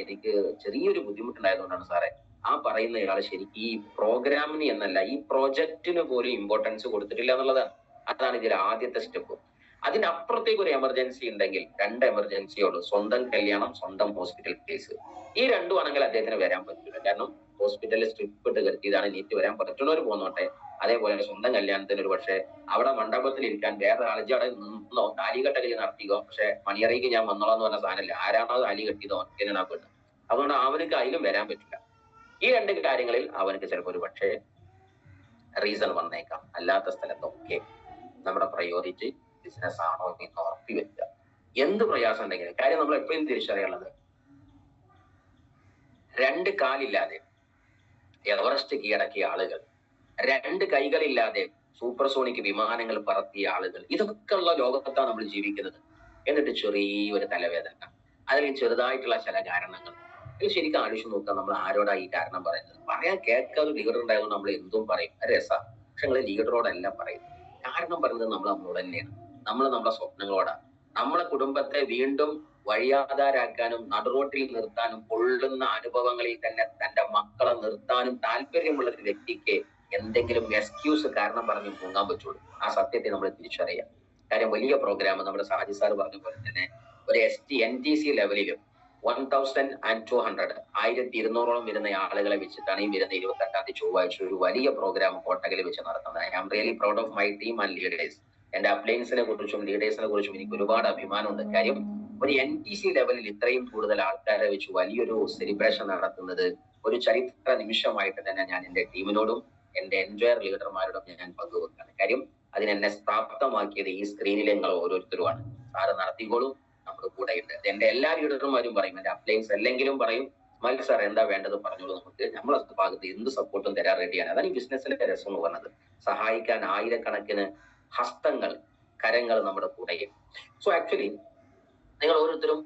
എനിക്ക് ചെറിയൊരു ബുദ്ധിമുട്ടുണ്ടായതുകൊണ്ടാണ് സാറേ. ആ പറയുന്ന ഇയാൾ ശരിക്കും ഈ പ്രോഗ്രാമിന് എന്നല്ല ഈ പ്രോജക്റ്റിന് പോലും ഇമ്പോർട്ടൻസ് കൊടുത്തിട്ടില്ല എന്നുള്ളതാണ്. അതാണ് ഇതിൽ ആദ്യത്തെ സ്റ്റെപ്പ്. അതിനപ്പുറത്തേക്ക് ഒരു എമർജൻസി ഉണ്ടെങ്കിൽ 2 എമർജൻസിയേ ഉള്ളൂ. സ്വന്തം കല്യാണം, സ്വന്തം ഹോസ്പിറ്റൽ കേസ്. ഈ 2 ആണെങ്കിൽ അദ്ദേഹത്തിന് വരാൻ പറ്റില്ല. കാരണം ഹോസ്പിറ്റലിൽ സ്ട്രിപ്പ് ഇട്ട് കരുത്തിയതാണ്. നീറ്റ് വരാൻ പറ്റുന്നവർ പോന്നോട്ടെ. അതേപോലെ സ്വന്തം കല്യാണത്തിന് ഒരു പക്ഷേ അവിടെ മണ്ഡപത്തിൽ ഇരിക്കാൻ വേറെ ആളജി അവിടെ നിന്നോ താലികെട്ടകലി നടത്തിക്കോ, പക്ഷെ മണിയറയ്ക്ക് ഞാൻ വന്നോളാം എന്ന് പറഞ്ഞ സാധനമില്ല. ആരാണോ താലി കെട്ടിയതോ ഒറ്റനാ പെണ്ണ്. അതുകൊണ്ട് അവനക്ക് അതിലും വരാൻ പറ്റില്ല. ഈ 2 കാര്യങ്ങളിൽ അവനക്ക് ചിലപ്പോൾ ഒരു പക്ഷേ റീസൺ വന്നേക്കാം. അല്ലാത്ത സ്ഥലത്തൊക്കെ നമ്മുടെ പ്രയോറിറ്റി ബിസിനസ് ആണോ എന്ന് ഉറപ്പി വെക്കുക. എന്ത് പ്രയാസം ഉണ്ടെങ്കിലും, കാര്യം നമ്മൾ എപ്പോഴും തിരിച്ചറിയുള്ളത്, 2 കാലില്ലാതെ എവറസ്റ്റ് കീഴടക്കിയ ആളുകൾ, 2 കൈകളില്ലാതെ സൂപ്പർസോണിക് വിമാനങ്ങൾ പറത്തിയ ആളുകൾ, ഇതൊക്കെ ഉള്ള ലോകത്താണ് നമ്മൾ ജീവിക്കുന്നത്. എന്നിട്ട് ചെറിയൊരു തലവേദന, അതിൽ ചെറുതായിട്ടുള്ള ചില കാരണങ്ങൾ. ഇത് ശരിക്കും ആലോചിച്ച് നോക്കാം, നമ്മൾ ആരോടാ ഈ കാരണം പറയുന്നത്? പറയാൻ കേൾക്കാതെ ലീഡർ ഉണ്ടായതുകൊണ്ട് നമ്മൾ എന്തും പറയും, രസാ. പക്ഷെ നിങ്ങൾ ലീഡറോടല്ല പറയുന്നത്. കാരണം പറയുന്നത് നമ്മളോട് തന്നെയാണ്. നമ്മൾ നമ്മുടെ സ്വപ്നങ്ങളോടാണ്. നമ്മളെ കുടുംബത്തെ വീണ്ടും വഴിയാധാരാക്കാനും നടുറോട്ടിൽ നിർത്താനും പൊള്ളുന്ന അനുഭവങ്ങളിൽ തന്നെ തന്റെ മക്കളെ നിർത്താനും താല്പര്യമുള്ള ഒരു വ്യക്തിക്ക് എന്തെങ്കിലും എക്സ്ക്യൂസ് കാരണം പറഞ്ഞ് പൊങ്ങാൻ പറ്റുള്ളൂ. ആ സത്യത്തെ നമ്മൾ തിരിച്ചറിയാം. കാര്യം വലിയ പ്രോഗ്രാം നമ്മുടെ സാജി സാർ പറഞ്ഞ പോലെ തന്നെ ഒരു NTC ലെവലിലും 1200 1200ഓളം വരുന്ന ആളുകളെ വെച്ചിട്ടാണ് ഈ വരുന്ന 28-ാം തീയതി ചൊവ്വാഴ്ച ഒരു വലിയ പ്രോഗ്രാം കോട്ടകൽ വെച്ച് നടത്തുന്നത്. I am really proud of my team and leaders. എന്റെ അപ്ലയൻസിനെ കുറിച്ചും ലീഡേഴ്സിനെ കുറിച്ചും എനിക്ക് ഒരുപാട് അഭിമാനമുണ്ട്. കാര്യം ഒരു NTC ലെവലിൽ ഇത്രയും കൂടുതൽ ആൾക്കാരെ വെച്ച് വലിയൊരു സെലിബ്രേഷൻ നടത്തുന്നത് ഒരു ചരിത്ര നിമിഷമായിട്ട് തന്നെ ഞാൻ എന്റെ ടീമിനോടും എന്റെ എൻജോയർ ലീഡർമാരോടും ഞാൻ പങ്കുവെക്കാണ്. കാര്യം അതിനെന്നെ പ്രാപ്തമാക്കിയത് ഈ സ്ക്രീനിലെ നിങ്ങൾ ഓരോരുത്തരുമാണ്. സാറ് നടത്തിക്കോളും, നമ്മുടെ കൂടെ ഉണ്ട്. എന്റെ എല്ലാ ലീഡർമാരും പറയും, എന്റെ അപ്ലയൻസ് അല്ലെങ്കിലും പറയും, സ്മൈൽ സാർ എന്താ വേണ്ടത് പറഞ്ഞോളൂ, നമുക്ക് നമ്മളെ ഭാഗത്ത് എന്ത് സപ്പോർട്ടും തരാൻ റെഡിയാണ്. അതാണ് ഈ ബിസിനസ്സിലെ രസം എന്ന് പറഞ്ഞത്. സഹായിക്കാൻ ആയിരക്കണക്കിന് ഹസ്തങ്ങൾ, കരങ്ങൾ നമ്മുടെ കൂടെയും. സോ ആക്ച്വലി നിങ്ങൾ ഓരോരുത്തരും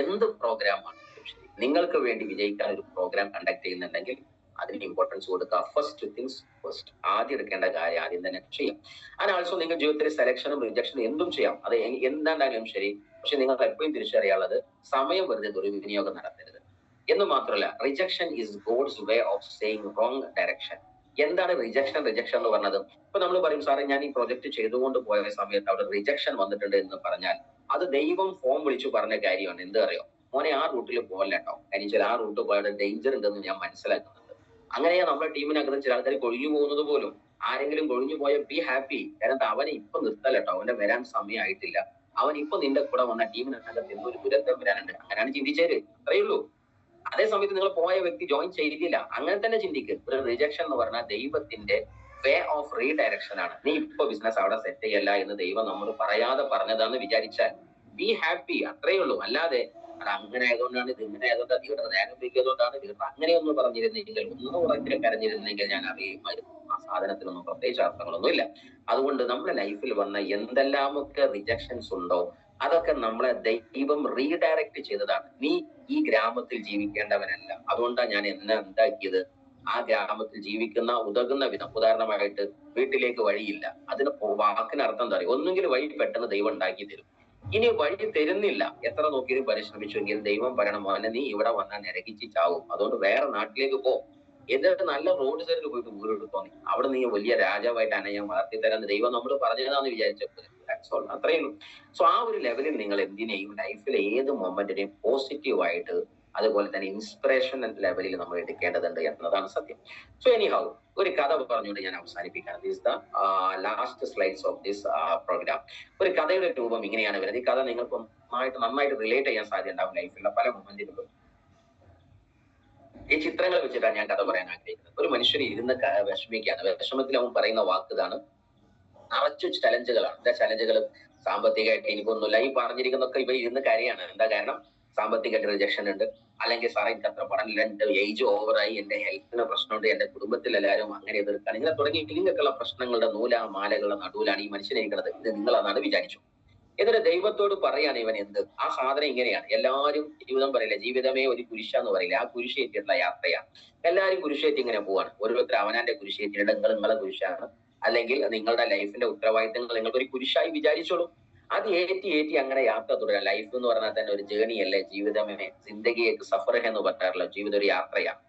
എന്ത് പ്രോഗ്രാമാണ് ശരി, നിങ്ങൾക്ക് വേണ്ടി വിജയിക്കാൻ ഒരു പ്രോഗ്രാം കണ്ടക്ട് ചെയ്യുന്നുണ്ടെങ്കിൽ അതിന് ഇമ്പോർട്ടൻസ് കൊടുക്കുക. First things first. ആദ്യം എടുക്കേണ്ട കാര്യം ആദ്യം തന്നെ ചെയ്യാം. ആൻഡ് ആൾസോ നിങ്ങൾ ജീവിതത്തിൽ സെലക്ഷനും റിജക്ഷനും എന്തും ചെയ്യാം. അത് എന്താണ്ടായാലും ശരി. പക്ഷെ നിങ്ങൾ എപ്പോഴും തിരിച്ചറിയാനുള്ളത്, സമയം വെറുതെ ദുർവിനിയോഗം നടത്തരുത് എന്ന് മാത്രമല്ല, rejection is God's way of saying wrong direction. എന്താണ് റിജക്ഷൻ എന്ന് പറഞ്ഞത്? ഇപ്പൊ നമ്മൾ പറയും, സാറേ ഞാൻ ഈ പ്രൊജക്ട് ചെയ്തുകൊണ്ട് പോയ സമയത്ത് അവിടെ റിജക്ഷൻ വന്നിട്ടുണ്ട് എന്ന് പറഞ്ഞാൽ അത് ദൈവം ഫോം വിളിച്ചു പറഞ്ഞ കാര്യമാണ്. എന്ത് അറിയോ, മോനെ ആ റൂട്ടിൽ പോകല്ല കേട്ടോ, കാര്യം ചില ആ റൂട്ട് പോയാൽ ഡേഞ്ചർ ഉണ്ടെന്ന് ഞാൻ മനസ്സിലാക്കുന്നുണ്ട്. അങ്ങനെയാ നമ്മുടെ ടീമിനകത്ത് ചില ആൾക്കാർ കൊഴിഞ്ഞു പോകുന്നത് പോലും. ആരെങ്കിലും കൊഴിഞ്ഞു പോയാൽ ബി ഹാപ്പി, കാരണം അവനെ ഇപ്പൊ നിർത്തല്ല കേട്ടോ, അവന്റെ വരാൻ സമയമായിട്ടില്ല. അവൻ ഇപ്പൊ നിന്റെ കൂടെ വന്ന ടീമിനകത്ത് എന്തൊരു ദുരന്തം വരാനുണ്ട്. അങ്ങനെയാണ് ചിന്തിച്ചേര്, അത്രയേ ഉള്ളൂ. അതേ സമയത്ത് നിങ്ങൾ പോയ വ്യക്തി ജോയിൻ ചെയ്തില്ല, അങ്ങനെ തന്നെ ചിന്തിക്ക്. ഒരു റിജക്ഷൻ എന്ന് പറഞ്ഞാൽ ദൈവത്തിന്റെ വേ ഓഫ് റീഡയറക്ഷൻ ആണ്. നീ ഇപ്പൊ ബിസിനസ് അവിടെ സെറ്റ് ചെയ്യല്ല എന്ന് ദൈവം നമ്മൾ പറയാതെ പറഞ്ഞതാന്ന് വിചാരിച്ചാൽ ബി ഹാപ്പി, അത്രയേ ഉള്ളൂ. അല്ലാതെ അത് അങ്ങനെ ആയതുകൊണ്ടാണ്, ഇത് ഇങ്ങനെ ആയതുകൊണ്ടാണ്, ലീഡർ നേരം വയ്ക്കിയതുകൊണ്ടാണ്, ലീഡർ അങ്ങനെയൊന്നും പറഞ്ഞിരുന്നെങ്കിൽ, ഒന്നും ഉറക്കെ കരഞ്ഞിരുന്നെങ്കിൽ ഞാൻ അറിയുമായിരുന്നു. ആ സാധനത്തിനൊന്നും പ്രത്യേകിച്ച് അർത്ഥങ്ങളൊന്നും ഇല്ല. അതുകൊണ്ട് നമ്മുടെ ലൈഫിൽ വന്ന എന്തെല്ലാമൊക്കെ റിജക്ഷൻസ് ഉണ്ടോ അതൊക്കെ നമ്മളെ ദൈവം റീഡയറക്ട് ചെയ്തതാണ്. നീ ഈ ഗ്രാമത്തിൽ ജീവിക്കേണ്ടവനല്ല, അതുകൊണ്ടാണ് ഞാൻ എന്നെ എന്താക്കിയത് ആ ഗ്രാമത്തിൽ ജീവിക്കുന്ന ഉതകുന്ന വിധം. ഉദാഹരണമായിട്ട് വീട്ടിലേക്ക് വഴിയില്ല, അതിന് വാക്കിനർത്ഥം എന്താ പറയുക, ഒന്നുകിൽ വഴി പെട്ടെന്ന് ദൈവം ഉണ്ടാക്കി തരും. ഇനി വഴി തരുന്നില്ല, എത്ര നോക്കിയും പരിശ്രമിച്ചുവെങ്കിൽ ദൈവം പറയണം മോനെ നീ ഇവിടെ വന്നാൽ നിരകിച്ച് ചാവും, അതുകൊണ്ട് വേറെ നാട്ടിലേക്ക് പോ. എന്നിട്ട് നല്ല റോഡ് സൈഡിൽ പോയിട്ട് വീടെടുത്തോ, നീ അവിടെ നീ വലിയ രാജാവായിട്ട് ഞാൻ വളർത്തി തരാൻ ദൈവം നമ്മൾ പറഞ്ഞതാന്ന് വിചാരിച്ചപ്പോൾ അത്രയേ ഉള്ളൂ. സോ ആ ഒരു ലെവലിൽ നിങ്ങൾ എന്തിനേയും ലൈഫിലെ ഏത് മൊമെന്റിനെയും പോസിറ്റീവായിട്ട് അതുപോലെ തന്നെ ഇൻസ്പിറേഷൻ ലെവലിൽ നമ്മൾ എടുക്കേണ്ടതുണ്ട് എന്നതാണ് സത്യം. സോ എനി ഹൗ ഒരു കഥ പറഞ്ഞുകൊണ്ട് ഞാൻ അവസാനിപ്പിക്കുകയാണ്. This the last slides of this programme. ഒരു കഥയുടെ രൂപം ഇങ്ങനെയാണ് വരുന്നത്. ഈ കഥ നിങ്ങൾക്ക് നന്നായിട്ട് റിലേറ്റ് ചെയ്യാൻ സാധ്യത ഉണ്ടാവും ലൈഫിലുള്ള പല മൊമെന്റുകളും. ഈ ചിത്രങ്ങൾ വെച്ചിട്ടാണ് ഞാൻ കഥ പറയാൻ ആഗ്രഹിക്കുന്നത്. ഒരു മനുഷ്യൻ ഇരുന്ന് വിഷമിക്കുകയാണ്. വിഷമത്തിൽ അവൻ പറയുന്ന വാക്ക് ഇതാണ്, നിറച്ചു ചലഞ്ചുകളാണ്. എന്താ ചലഞ്ചുകൾ? സാമ്പത്തികമായിട്ട് എനിക്കൊന്നുമില്ല. ഈ പറഞ്ഞിരിക്കുന്നൊക്കെ ഇവർ ഇരുന്ന് കരയാണ്. എന്താ കാരണം? സാമ്പത്തികമായിട്ട് റിജക്ഷൻ ഉണ്ട്, അല്ലെങ്കിൽ സാറേ എനിക്ക് അത്ര പഠനമില്ല, എന്റെ ഏജ് ഓവറായി, എന്റെ ഹെൽത്തിന് പ്രശ്നമുണ്ട്, എന്റെ കുടുംബത്തിൽ എല്ലാവരും അങ്ങനെ എതിർക്കാണ്, ഇങ്ങനെ തുടങ്ങി ഇങ്ങനെയൊക്കെയുള്ള പ്രശ്നങ്ങളുടെ മാലകളുടെ നടുവിലാണ് ഈ മനുഷ്യനെ ഇരിക്കുന്നത്. ഇത് നിങ്ങളാണ് വിചാരിച്ചു. എന്നിട്ട് ദൈവത്തോട് പറയാണ് ഇവൻ എന്ത് ആ സാധനം ഇങ്ങനെയാണ്. എല്ലാവരും ജീവിതം പറയില്ല, ജീവിതമേ ഒരു കുരിശാന്ന് പറയില്ല, ആ കുരിശേറ്റിട്ടുള്ള യാത്രയാണ്. എല്ലാവരും കുരിശേറ്റി ഇങ്ങനെ പോവാണ്. ഓരോരുത്തർ അവനാന്റെ കുരിശേറ്റിയുടെ നിങ്ങളെ കുരിശാണ്, അല്ലെങ്കിൽ നിങ്ങളുടെ ലൈഫിന്റെ ഉത്തരവാദിത്തങ്ങൾ നിങ്ങൾക്ക് ഒരു കുരിശായി വിചാരിച്ചോളൂ. അത് ഏറ്റി അങ്ങനെ യാത്ര തുടരാം. ലൈഫ് എന്ന് പറഞ്ഞാൽ തന്നെ ഒരു ജേണി അല്ലേ, ജീവിതമേ സിന്ദഗിയേക്ക് സഫർ എന്ന് പറയാറുള്ള ജീവിതം ഒരു യാത്രയാണ്.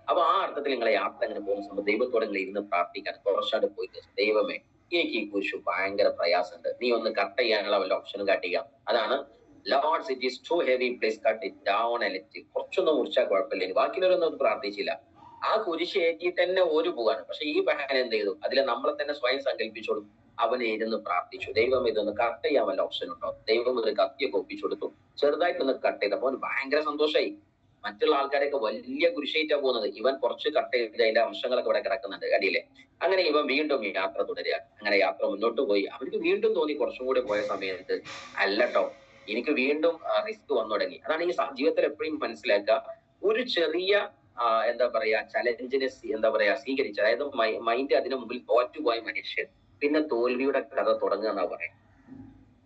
അപ്പൊ ആ അർത്ഥത്തിൽ നിങ്ങളെ യാത്ര അങ്ങനെ പോകുന്ന സമയത്ത് ദൈവത്തോടെ നിങ്ങൾ ഇരുന്ന് പ്രാർത്ഥിക്കാൻ കുറച്ചായിട്ട് പോയിട്ട്, ദൈവമേ എനിക്ക് ഈ കുരിശു ഭയങ്കര പ്രയാസമുണ്ട്, നീ ഒന്ന് കട്ട് ചെയ്യാനുള്ള വല്ല ഓപ്ഷനും കാട്ടുക. അതാണ് lords it is too heavy, please cut it down and let it. കുറച്ചൊന്നും മുറിച്ചാൽ കുഴപ്പമില്ല. ബാക്കിയുള്ളവരൊന്നും പ്രാർത്ഥിച്ചില്ല. ആ കുരിശ് ഏറ്റിട്ട് തന്നെ ഒരു പോവാണ്. പക്ഷെ ഈ ബഹൻ എന്ത് ചെയ്തു? അതിലെ നമ്മളെ തന്നെ സ്വയം സങ്കല്പിച്ചോളും. അവനെ ഇരുന്ന് പ്രാർത്ഥിച്ചു, ദൈവം ഇതൊന്ന് കട്ട് ചെയ്യാൻ വല്ല ഓപ്ഷൻ ഉണ്ടോ? ദൈവം ഒരു കത്തിയൊക്കെ ഒപ്പിച്ചു കൊടുത്തു. ചെറുതായിട്ടൊന്ന് കട്ട് ചെയ്തപ്പോൾ അവന് ഭയങ്കര സന്തോഷമായി. മറ്റുള്ള ആൾക്കാരൊക്കെ വലിയ കുരിശേറ്റാ പോകുന്നത്, ഇവൻ കുറച്ച് കട്ട് ചെയ്ത് അതിന്റെ അംശങ്ങളൊക്കെ ഇവിടെ കിടക്കുന്നുണ്ട് അടിയിലെ. അങ്ങനെ ഇവൻ വീണ്ടും യാത്ര തുടരുകയാണ്. അങ്ങനെ യാത്ര മുന്നോട്ട് പോയി. അവർക്ക് വീണ്ടും തോന്നി കുറച്ചും കൂടി പോയ സമയത്ത് അല്ലട്ടോ എനിക്ക് വീണ്ടും റിസ്ക് വന്നു തുടങ്ങി. അതാണ് ഈ ജീവിതത്തിൽ എപ്പോഴും മനസ്സിലാക്കുക, ഒരു ചെറിയ എന്താ പറയാ ചലഞ്ചിനെ സ്വീകരിച്ച, അതായത് മൈൻഡ് അതിന് മുമ്പിൽ തോറ്റുപോയ മനുഷ്യൻ പിന്നെ തോൽവിയുടെ കഥ തുടങ്ങുക എന്നാ പറയാം.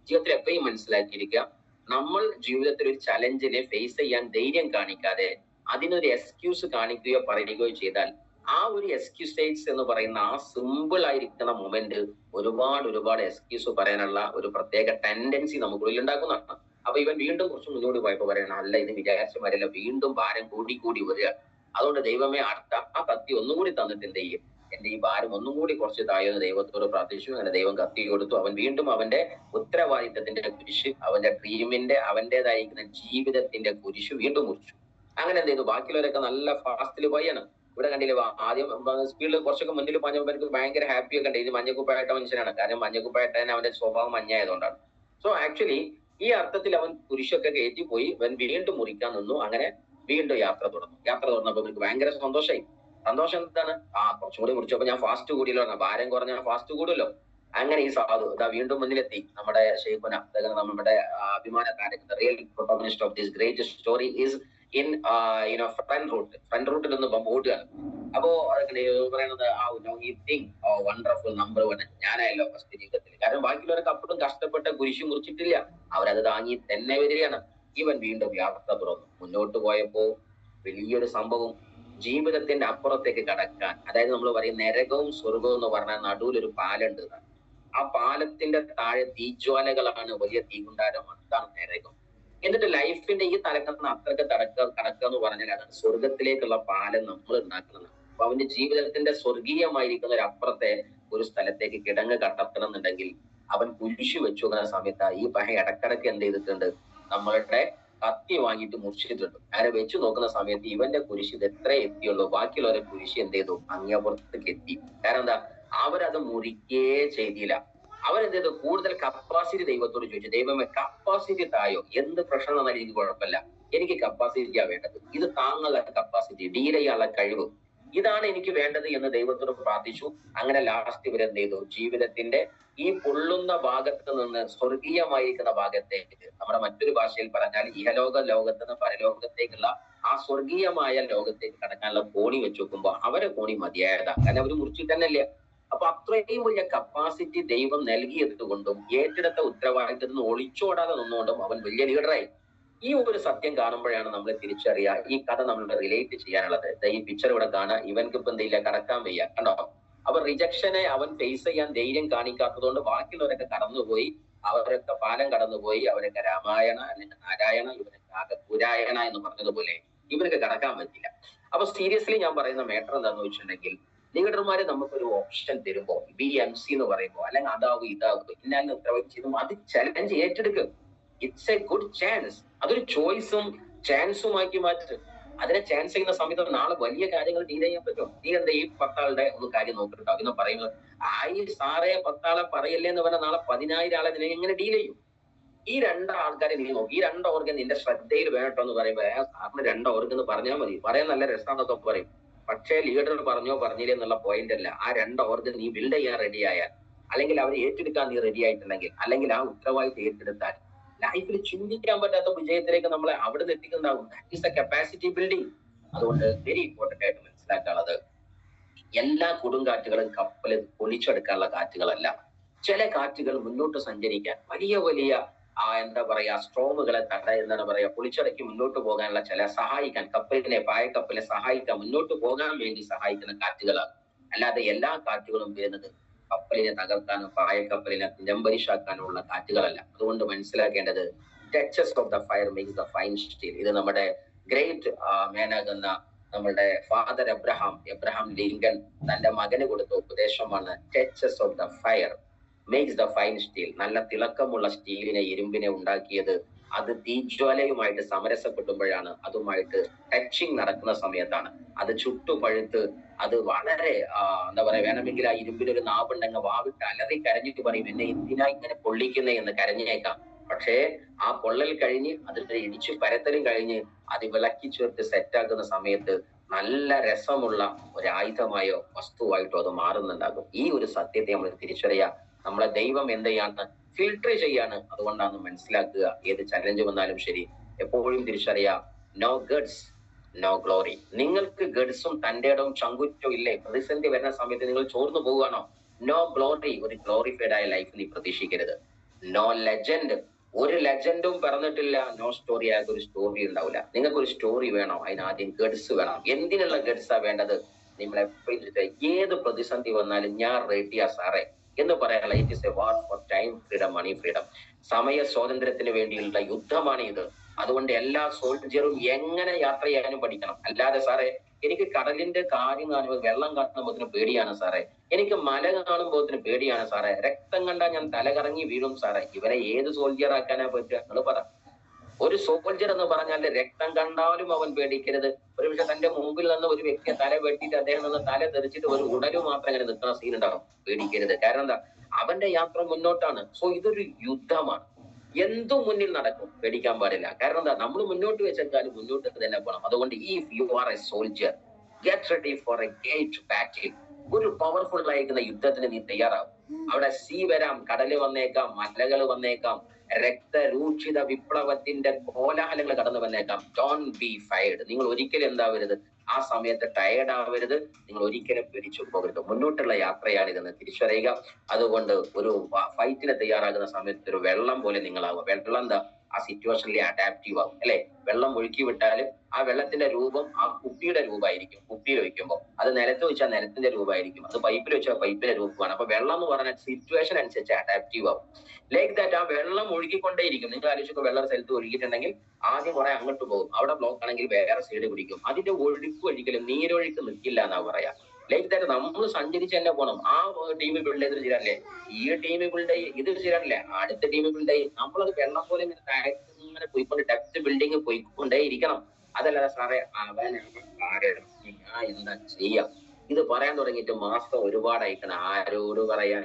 ജീവിതത്തിൽ എപ്പോഴും മനസ്സിലാക്കിയിരിക്കുക, നമ്മൾ ജീവിതത്തിൽ ഒരു ചലഞ്ചിനെ ഫേസ് ചെയ്യാൻ ധൈര്യം കാണിക്കാതെ അതിനൊരു എക്സ്ക്യൂസ് കാണിക്കുകയോ പറയുകയോ ചെയ്താൽ ആ ഒരു എക്സ്ക്യൂസേറ്റ്സ് എന്ന് പറയുന്ന ആ സിമ്പിൾ ആയിരിക്കുന്ന മൊമെന്റ് ഒരുപാട് എക്സ്ക്യൂസ് പറയാനുള്ള ഒരു പ്രത്യേക ടെൻഡൻസി നമുക്കുള്ളിൽ ഉണ്ടാക്കുന്നതാണ്. അപ്പൊ ഇവൻ വീണ്ടും കുറച്ച് മുന്നോട്ട് പോയപ്പോ പറയണം, അല്ല ഇത് വിചാരിച്ച വരില്ല, വീണ്ടും ഭാരം കൂടി വരിക. അതുകൊണ്ട് ദൈവമേ അടുത്ത ആ കത്തി ഒന്നുകൂടി തന്നിട്ട് എന്ത് ചെയ്യും, എന്റെ ഈ ഭാരം ഒന്നും കൂടി കുറച്ച് താഴെന്ന് ദൈവത്തോട് പ്രാർത്ഥിച്ചു. അങ്ങനെ ദൈവം കത്തി കൊടുത്തു. അവൻ വീണ്ടും അവന്റെ ഉത്തരവാദിത്തത്തിന്റെ കുരിശ്, അവന്റെ ഡ്രീമിന്റെ അവന്റേതായിരിക്കുന്ന ജീവിതത്തിന്റെ കുരിശ് വീണ്ടും മുറിച്ചു. അങ്ങനെ എന്ത് ചെയ്തു? ബാക്കിയുള്ളവരൊക്കെ നല്ല ഫാസ്റ്റിൽ പോയാണ്. ഇവിടെ കണ്ടില്ലേ, ആദ്യം സ്പീഡിൽ കുറച്ചൊക്കെ മുന്നിൽ പറഞ്ഞപ്പോൾ എനിക്ക് ഭയങ്കര ഹാപ്പി ഒക്കെ ഉണ്ട്. ഇത് മഞ്ഞക്കുപ്പായിട്ട മനുഷ്യനാണ്, കാരണം മഞ്ഞക്കുപ്പായിട്ട അവന്റെ സ്വഭാവം മഞ്ഞായതുകൊണ്ടാണ്. സോ ആക്ച്വലി ഈ അർത്ഥത്തിൽ അവൻ കുരിശൊക്കെ കയറ്റിപ്പോയി. അവൻ വീണ്ടും മുറിക്കാൻ നിന്നു. അങ്ങനെ വീണ്ടും യാത്ര തുടർന്നപ്പോ എനിക്ക് ഭയങ്കര സന്തോഷമായി. സന്തോഷം എന്താണ്? കുറച്ചും കൂടി മുറിച്ചപ്പോ ഞാൻ ഫാസ്റ്റ് കൂടിയല്ലോ, ഭാരം കുറഞ്ഞ ഫാസ്റ്റ് കൂടുമല്ലോ. അങ്ങനെ ഈ സാധു ഇതാ വീണ്ടും മുന്നിലെത്തി. നമ്മുടെ ഷെയ്ഖുന, നമ്മുടെ അഭിമാന താരകൻ, real protagonist of this great story is in front റൂട്ടിൽ നിന്ന് ഓടുകയാണ്. അപ്പോ പറയുന്നത് വണ്ടർഫുൾ നമ്പർ 1 ഞാനായല്ലോ ഫസ്റ്റ് ജീവിതത്തിൽ. കാരണം ബാക്കിയുള്ളവരൊക്കെ അപ്പോഴും കഷ്ടപ്പെട്ട കുരിശു മുറിച്ചിട്ടില്ല, അവരത് താങ്ങി തന്നെ വരികയാണ്. ഇവൻ വീണ്ടും യാത്ര തുറന്നു. മുന്നോട്ട് പോയപ്പോ വലിയൊരു സംഭവം, ജീവിതത്തിന്റെ അപ്പുറത്തേക്ക് കടക്കാൻ, അതായത് നമ്മൾ പറയും നരകവും സ്വർഗവും എന്ന് പറഞ്ഞാൽ നടുവിലൊരു പാലുണ്ട്. ആ പാലത്തിന്റെ താഴെ തീജ്വാലകളാണ്, വലിയ തീകുണ്ടാരമാണ്. അതാണ് നരകം. എന്നിട്ട് ലൈഫിന്റെ ഈ തലക്കുന്ന അത്രയ്ക്ക് കടക്കുക എന്ന് പറഞ്ഞാൽ അതാണ് സ്വർഗത്തിലേക്കുള്ള പാലം നമ്മൾ ഉണ്ടാക്കുന്നത്. അപ്പൊ അവന്റെ ജീവിതത്തിന്റെ സ്വർഗീയമായിരിക്കുന്ന ഒരു അപ്പുറത്തെ ഒരു സ്ഥലത്തേക്ക് കിടങ്ങ് കടത്തണം എന്നുണ്ടെങ്കിൽ അവൻ കുരിശു വെച്ചു നോക്കുന്ന സമയത്ത് ഈ പഹ ഇടക്കിടക്ക് എന്ത് ചെയ്തിട്ടുണ്ട്, നമ്മളുടെ കത്തി വാങ്ങിയിട്ട് മുറിച്ചിട്ടുണ്ട്. അങ്ങനെ വെച്ചു നോക്കുന്ന സമയത്ത് ഇവന്റെ കുരിശ് ഇത് എത്ര എത്തിയുള്ളൂ, ബാക്കിയുള്ളവരെ കുരിശ് എന്ത് ചെയ്തു, അങ്ങേപ്പുറത്തേക്ക് എത്തി. കാരണം എന്താ, അവരത് മുറിക്കേ ചെയ്തില്ല. അവരെന്ത് ചെയ്തു, കൂടുതൽ കപ്പാസിറ്റി ദൈവത്തോട് ചോദിച്ചു, ദൈവമേ കപ്പാസിറ്റി തായോ, എന്ത് പ്രശ്നം വന്നാലും എനിക്ക് കുഴപ്പമില്ല, എനിക്ക് കപ്പാസിറ്റിയാ വേണ്ടത്, ഇത് താങ്ങുള്ള കപ്പാസിറ്റി, ഡീൽ ചെയ്യാനുള്ള കഴിവ്, ഇതാണ് എനിക്ക് വേണ്ടത് എന്ന് ദൈവത്തോട് പ്രാർത്ഥിച്ചു. അങ്ങനെ ലാസ്റ്റ് ഇവരെന്ത് ചെയ്തു? ജീവിതത്തിന്റെ ഈ പൊള്ളുന്ന ഭാഗത്ത് നിന്ന് സ്വർഗീയമായിരിക്കുന്ന ഭാഗത്തേക്ക്, നമ്മുടെ മറ്റൊരു ഭാഷയിൽ പറഞ്ഞാൽ ഇഹലോക ലോകത്ത് നിന്ന് പരലോകത്തേക്കുള്ള ആ സ്വർഗീയമായ ലോകത്തേക്ക് കടക്കാനുള്ള കോണി വെച്ച് നോക്കുമ്പോൾ അവരെ കോണി മതിയായതാ. കാരണം അവർ മുറിച്ചിട്ട് തന്നെ ഇല്ല. അപ്പൊ അത്രയും വലിയ കപ്പാസിറ്റി ദൈവം നൽകിയത് കൊണ്ടും ഏറ്റെടുത്ത ഉത്തരവാദിത്തത്തിൽ നിന്ന് ഒളിച്ചോടാതെ നിന്നുകൊണ്ടും അവൻ വലിയ ലീഡറായി. ഈ ഒരു സത്യം കാണുമ്പോഴാണ് നമ്മൾ തിരിച്ചറിയുക ഈ കഥ നമ്മൾ റിലേറ്റ് ചെയ്യാനുള്ളത്. ഈ പിക്ചർ ഇവിടെ കാണാം. ഇവൻക്ക് ഇപ്പൊ എന്തില്ല, കടക്കാൻ വയ്യ, കണ്ടോ? അപ്പൊ റിജക്ഷനെ അവൻ ഫേസ് ചെയ്യാൻ ധൈര്യം കാണിക്കാത്തതുകൊണ്ട് ബാക്കിയുള്ളവരൊക്കെ കടന്നുപോയി. അവരൊക്കെ പാലം കടന്നുപോയി. അവരൊക്കെ രാമായണ അല്ലെങ്കിൽ നാരായണ, ഇവരൊക്കെ പുരായണ എന്ന് പറഞ്ഞതുപോലെ ഇവർക്ക് കടക്കാൻ പറ്റില്ല. അപ്പൊ സീരിയസ്ലി ഞാൻ പറയുന്ന മാറ്റർ എന്താന്ന് വെച്ചിട്ടുണ്ടെങ്കിൽ, ലീഡർമാരെ നമുക്കൊരു ഓപ്ഷൻ തരുമ്പോ BMC എന്ന് പറയുമ്പോ അല്ലെങ്കിൽ അതാവും ഇതാവും ഇന്നാലും ഉത്തരവാദിത്വം ചെയ്തും അത് ചലഞ്ച് ഏറ്റെടുക്കും. It's A good chance. അതൊരു ചോയ്സും ചാൻസും ആക്കി മാറ്റും. അതിനെ ചാൻസ് ചെയ്യുന്ന സമയത്ത് നാളെ വലിയ കാര്യങ്ങൾ ഡീൽ ചെയ്യാൻ പറ്റും. നീ എന്താ ഈ 10 ആളുടെ ഒന്ന് കാര്യം നോക്കിട്ടോ എന്ന് പറയുന്നത്, സാറേ 10 ആളെ പറയല്ലേ എന്ന് പറഞ്ഞാൽ നാളെ 10,000 ആളെ നിന്നെ എങ്ങനെ ഡീൽ ചെയ്യും? ഈ 2 ആൾക്കാരെ നീ നോക്കി, ഈ 2 ഓർഗൻ നിന്റെ ശ്രദ്ധയിൽ വേണട്ടോ എന്ന് പറയുമ്പോ സാറിന് 2 ഓർഗൻ എന്ന് പറഞ്ഞാൽ മതി, പറയാൻ നല്ല രസമാണെന്നൊക്കെ പറയും. പക്ഷേ ലീഡർ പറഞ്ഞോ പറഞ്ഞില്ലേ എന്നുള്ള പോയിന്റ് അല്ല. ആ 2 ഓർഗൻ നീ ബിൽഡ് ചെയ്യാൻ റെഡി ആയാൽ, അല്ലെങ്കിൽ അവർ ഏറ്റെടുക്കാൻ നീ റെഡി ആയിട്ടുണ്ടെങ്കിൽ, അല്ലെങ്കിൽ ആ ഉത്തരവാദിത്തം ഏറ്റെടുത്താൽ ലൈഫിൽ ചിന്തിക്കാൻ പറ്റാത്ത വിജയത്തിലേക്ക് നമ്മളെ അവിടെ നിന്ന് എത്തിക്കുന്നുണ്ടാവും. That is a capacity building. അതുകൊണ്ട് വെരി ഇമ്പോർട്ടന്റ് ആയിട്ട് മനസ്സിലാക്കാനുള്ളത്, എല്ലാ കൊടുങ്കാറ്റുകളും കപ്പല് പൊളിച്ചെടുക്കാനുള്ള കാറ്റുകളല്ല. ചില കാറ്റുകൾ മുന്നോട്ട് സഞ്ചരിക്കാൻ വലിയ വലിയ എന്താ പറയാ സ്ട്രോമുകളെ എന്താണ് പറയാ പൊളിച്ചടക്കി മുന്നോട്ട് പോകാനുള്ള സഹായിക്കാൻ പായക്കപ്പലിനെ സഹായിക്കാൻ മുന്നോട്ട് പോകാൻ വേണ്ടി സഹായിക്കുന്ന കാറ്റുകളാണ്. അല്ലാതെ എല്ലാ കാറ്റുകളും വരുന്നത് കപ്പലിനെ തകർക്കാനോ പായക്കപ്പലിനെ നിലംപരിശാക്കാനുള്ള കാറ്റുകളല്ല. അതുകൊണ്ട് മനസ്സിലാക്കേണ്ടത് touches of the fire makes the fine steel. ഇത് നമ്മുടെ ഗ്രേറ്റ് മാനാകുന്ന നമ്മളുടെ ഫാദർ എബ്രഹാം ലിങ്കൺ തന്റെ മകന് കൊടുത്ത ഉപദേശമാണ്. Touches of the fire makes the fine steel. നല്ല തിളക്കമുള്ള സ്റ്റീലിനെ, ഇരുമ്പിനെ ഉണ്ടാക്കിയത് അത് തീജ്വാലയുമായിട്ട് സമരസപ്പെടുമ്പോഴാണ്, അതുമായിട്ട് ടച്ചിങ് നടക്കുന്ന സമയത്താണ്. അത് ചുട്ടുപഴുത്ത് അത് വളരെ എന്താ പറയാ, വേണമെങ്കിൽ ആ ഇരുമ്പിനൊരു നാവുണ്ടെങ്കിൽ വാവിട്ട് അലറി കരഞ്ഞിട്ട് പറയും, എന്നെ എന്തിനാ ഇങ്ങനെ പൊള്ളിക്കുന്നേ എന്ന് കരഞ്ഞേക്കാം. പക്ഷേ ആ പൊള്ളൽ കഴിഞ്ഞ് അതിന്റെ ഇടിച്ചു പരത്തലും കഴിഞ്ഞ് അത് വിളക്കി ചേർത്ത് സെറ്റാക്കുന്ന സമയത്ത് നല്ല രസമുള്ള ഒരു ആയുധമായോ വസ്തുവായിട്ടോ അത് മാറുന്നുണ്ടാകും. ഈ ഒരു സത്യത്തെ നമ്മൾ തിരിച്ചറിയാം. നമ്മളെ ദൈവം എന്ത് ചെയ്യാണ്? ഫിൽട്ടർ ചെയ്യാണ്. അതുകൊണ്ടാണ് മനസ്സിലാക്കുക, ഏത് ചലഞ്ച് വന്നാലും ശരി എപ്പോഴും തിരിച്ചറിയാം, നോ ഗഡ്സ് നോ ഗ്ലോറി. നിങ്ങൾക്ക് ഗഡ്സും തന്റെ ഇടവും ചങ്കുറ്റവും ഇല്ലേ? പ്രതിസന്ധി വരുന്ന സമയത്ത് നിങ്ങൾ ചോർന്നു പോവുകയാണോ? നോ ഗ്ലോറി, ഒരു ഗ്ലോറിഫൈഡ് ആയ ലൈഫ് നീ പ്രതീക്ഷിക്കരുത്. നോ ലെജൻഡ്, ഒരു ലെജൻഡും പറഞ്ഞിട്ടില്ല. നോ സ്റ്റോറി ആയ ഒരു സ്റ്റോറി ഉണ്ടാവില്ല. നിങ്ങൾക്ക് ഒരു സ്റ്റോറി വേണം, അതിനാദ്യം ഗഡ്സ് വേണം. എന്തിനുള്ള ഗഡ്സാ വേണ്ടത്? നിങ്ങൾ എപ്പോഴും ഏത് പ്രതിസന്ധി വന്നാലും ഞാൻ റെഡിയാ സാറേ എന്ന് പറയാനുള്ള, it is a war for time freedom, money freedom. സമയ സ്വാതന്ത്ര്യത്തിന് വേണ്ടിയുള്ള യുദ്ധമാണ് ഇത്. അതുകൊണ്ട് എല്ലാ സോൾജറും എങ്ങനെ യാത്ര ചെയ്യാനും പഠിക്കണം. അല്ലാതെ സാറേ എനിക്ക് കടലിന്റെ കാര്യം കാണുമ്പോൾ വെള്ളം കാണുമ്പോത്തിന് പേടിയാണ് സാറേ, എനിക്ക് മല കാണുമ്പോത്തിന് പേടിയാണ് സാറേ, രക്തം കണ്ടാൽ ഞാൻ തല കറങ്ങി വീഴും സാറേ. ഇവരെ ഏത് സോൾജർ ആക്കാനാ പറ്റുക? നിങ്ങൾ പറ. ഒരു സോൾജർ എന്ന് പറഞ്ഞാൽ രക്തം കണ്ടാലും അവൻ പേടിക്കരുത്. ഒരു പക്ഷെ തന്റെ മുമ്പിൽ നിന്ന് ഒരു വ്യക്തിയെ തല വെട്ടിയിട്ട് അദ്ദേഹം നിന്ന് തല തെറിച്ചിട്ട് ഒരു ഉടലും മാത്രം ഇങ്ങനെ നിൽക്കുന്ന സീൻ ഉണ്ടാവും. പേടിക്കരുത്. കാരണം എന്താ? അവന്റെ യാത്ര മുന്നോട്ടാണ്. സോ ഇതൊരു യുദ്ധമാണ്. എന്തും മുന്നിൽ നടക്കും, പേടിക്കാൻ പാടില്ല. കാരണം എന്താ? നമ്മൾ മുന്നോട്ട് വെച്ചാലും മുന്നോട്ട് തന്നെ പോകണം. അതുകൊണ്ട് if you are a soldier, get ready for a great battle. ഒരു പവർഫുൾ ആയിരിക്കുന്ന യുദ്ധത്തിന് നീ തയ്യാറാവും. അവിടെ സീ വരാം, കടല് വന്നേക്കാം, മലകൾ വന്നേക്കാം, രക്തരൂക്ഷിത വിപ്ലവത്തിന്റെ കോലാഹലങ്ങൾ കടന്നു വന്നേക്കാം. Don't be fired. നിങ്ങൾ ഒരിക്കലും എന്താവരുത്, ആ സമയത്ത് ടയർഡ് ആവരുത്. നിങ്ങൾ ഒരിക്കലും പിടിച്ചു പോകരുത്. മുന്നോട്ടുള്ള യാത്രയാണിതെന്ന് തിരിച്ചറിയുക. അതുകൊണ്ട് ഒരു ഫൈറ്റിന് തയ്യാറാകുന്ന സമയത്ത് ഒരു വെള്ളം പോലെ നിങ്ങളാവുക. വെള്ളം എന്താ? ആ സിറ്റുവേഷനിൽ അഡാപ്റ്റീവ് ആവും അല്ലെ? വെള്ളം ഒഴുക്കി വിട്ടാലും ആ വെള്ളത്തിന്റെ രൂപം ആ കുപ്പിയുടെ രൂപമായിരിക്കും. കുപ്പിയിൽ വെക്കുമ്പോൾ അത് നിലത്ത് വെച്ചാൽ നിലത്തിന്റെ രൂപമായിരിക്കും, അത് പൈപ്പിൽ വെച്ചാൽ പൈപ്പിന്റെ രൂപമാണ്. അപ്പൊ വെള്ളം എന്ന് പറഞ്ഞാൽ സിറ്റുവേഷൻ അനുസരിച്ച് അഡാപ്റ്റീവ് ആവും. ലൈക്ക് ദാറ്റ് ആ വെള്ളം ഒഴുകിക്കൊണ്ടേയിരിക്കും. നിങ്ങൾ ആലോചിച്ചൊക്കെ വെള്ളം സ്ഥലത്ത് ഒഴുകിയിട്ടുണ്ടെങ്കിൽ ആദ്യം കുറെ അങ്ങോട്ട് പോകും, അവിടെ ബ്ലോക്ക് ആണെങ്കിൽ വേറെ സൈഡ് പിടിക്കും. അതിന്റെ ഒഴുക്ക് ഒഴിക്കലും നീരൊഴുക്ക് നിൽക്കില്ല എന്നാ പറയാ. ലൈക്ക് ദാറ്റ് നമ്മൾ സഞ്ചരിച്ച് തന്നെ പോകണം. ആ ടീം ബിൽഡ് ചെയ്ത് ശരിയല്ലേ, ഈ ടീം ബിൽഡ് ഇത് ശരിയല്ലേ, അടുത്ത ടീം ബിൽഡ് ചെയ്യും. നമ്മളത് വെള്ളം പോലെ ഇങ്ങനെ പോയിക്കൊണ്ട് ഡെപ്ത് ബിൽഡിങ് പോയിക്കൊണ്ടേ ഇരിക്കണം. അതല്ലാതെ സാറേ എന്താ ചെയ്യാം, ഇത് പറയാൻ തുടങ്ങിയിട്ട് മാസം ഒരുപാടായിക്കണം. ആരോട് പറയാൻ?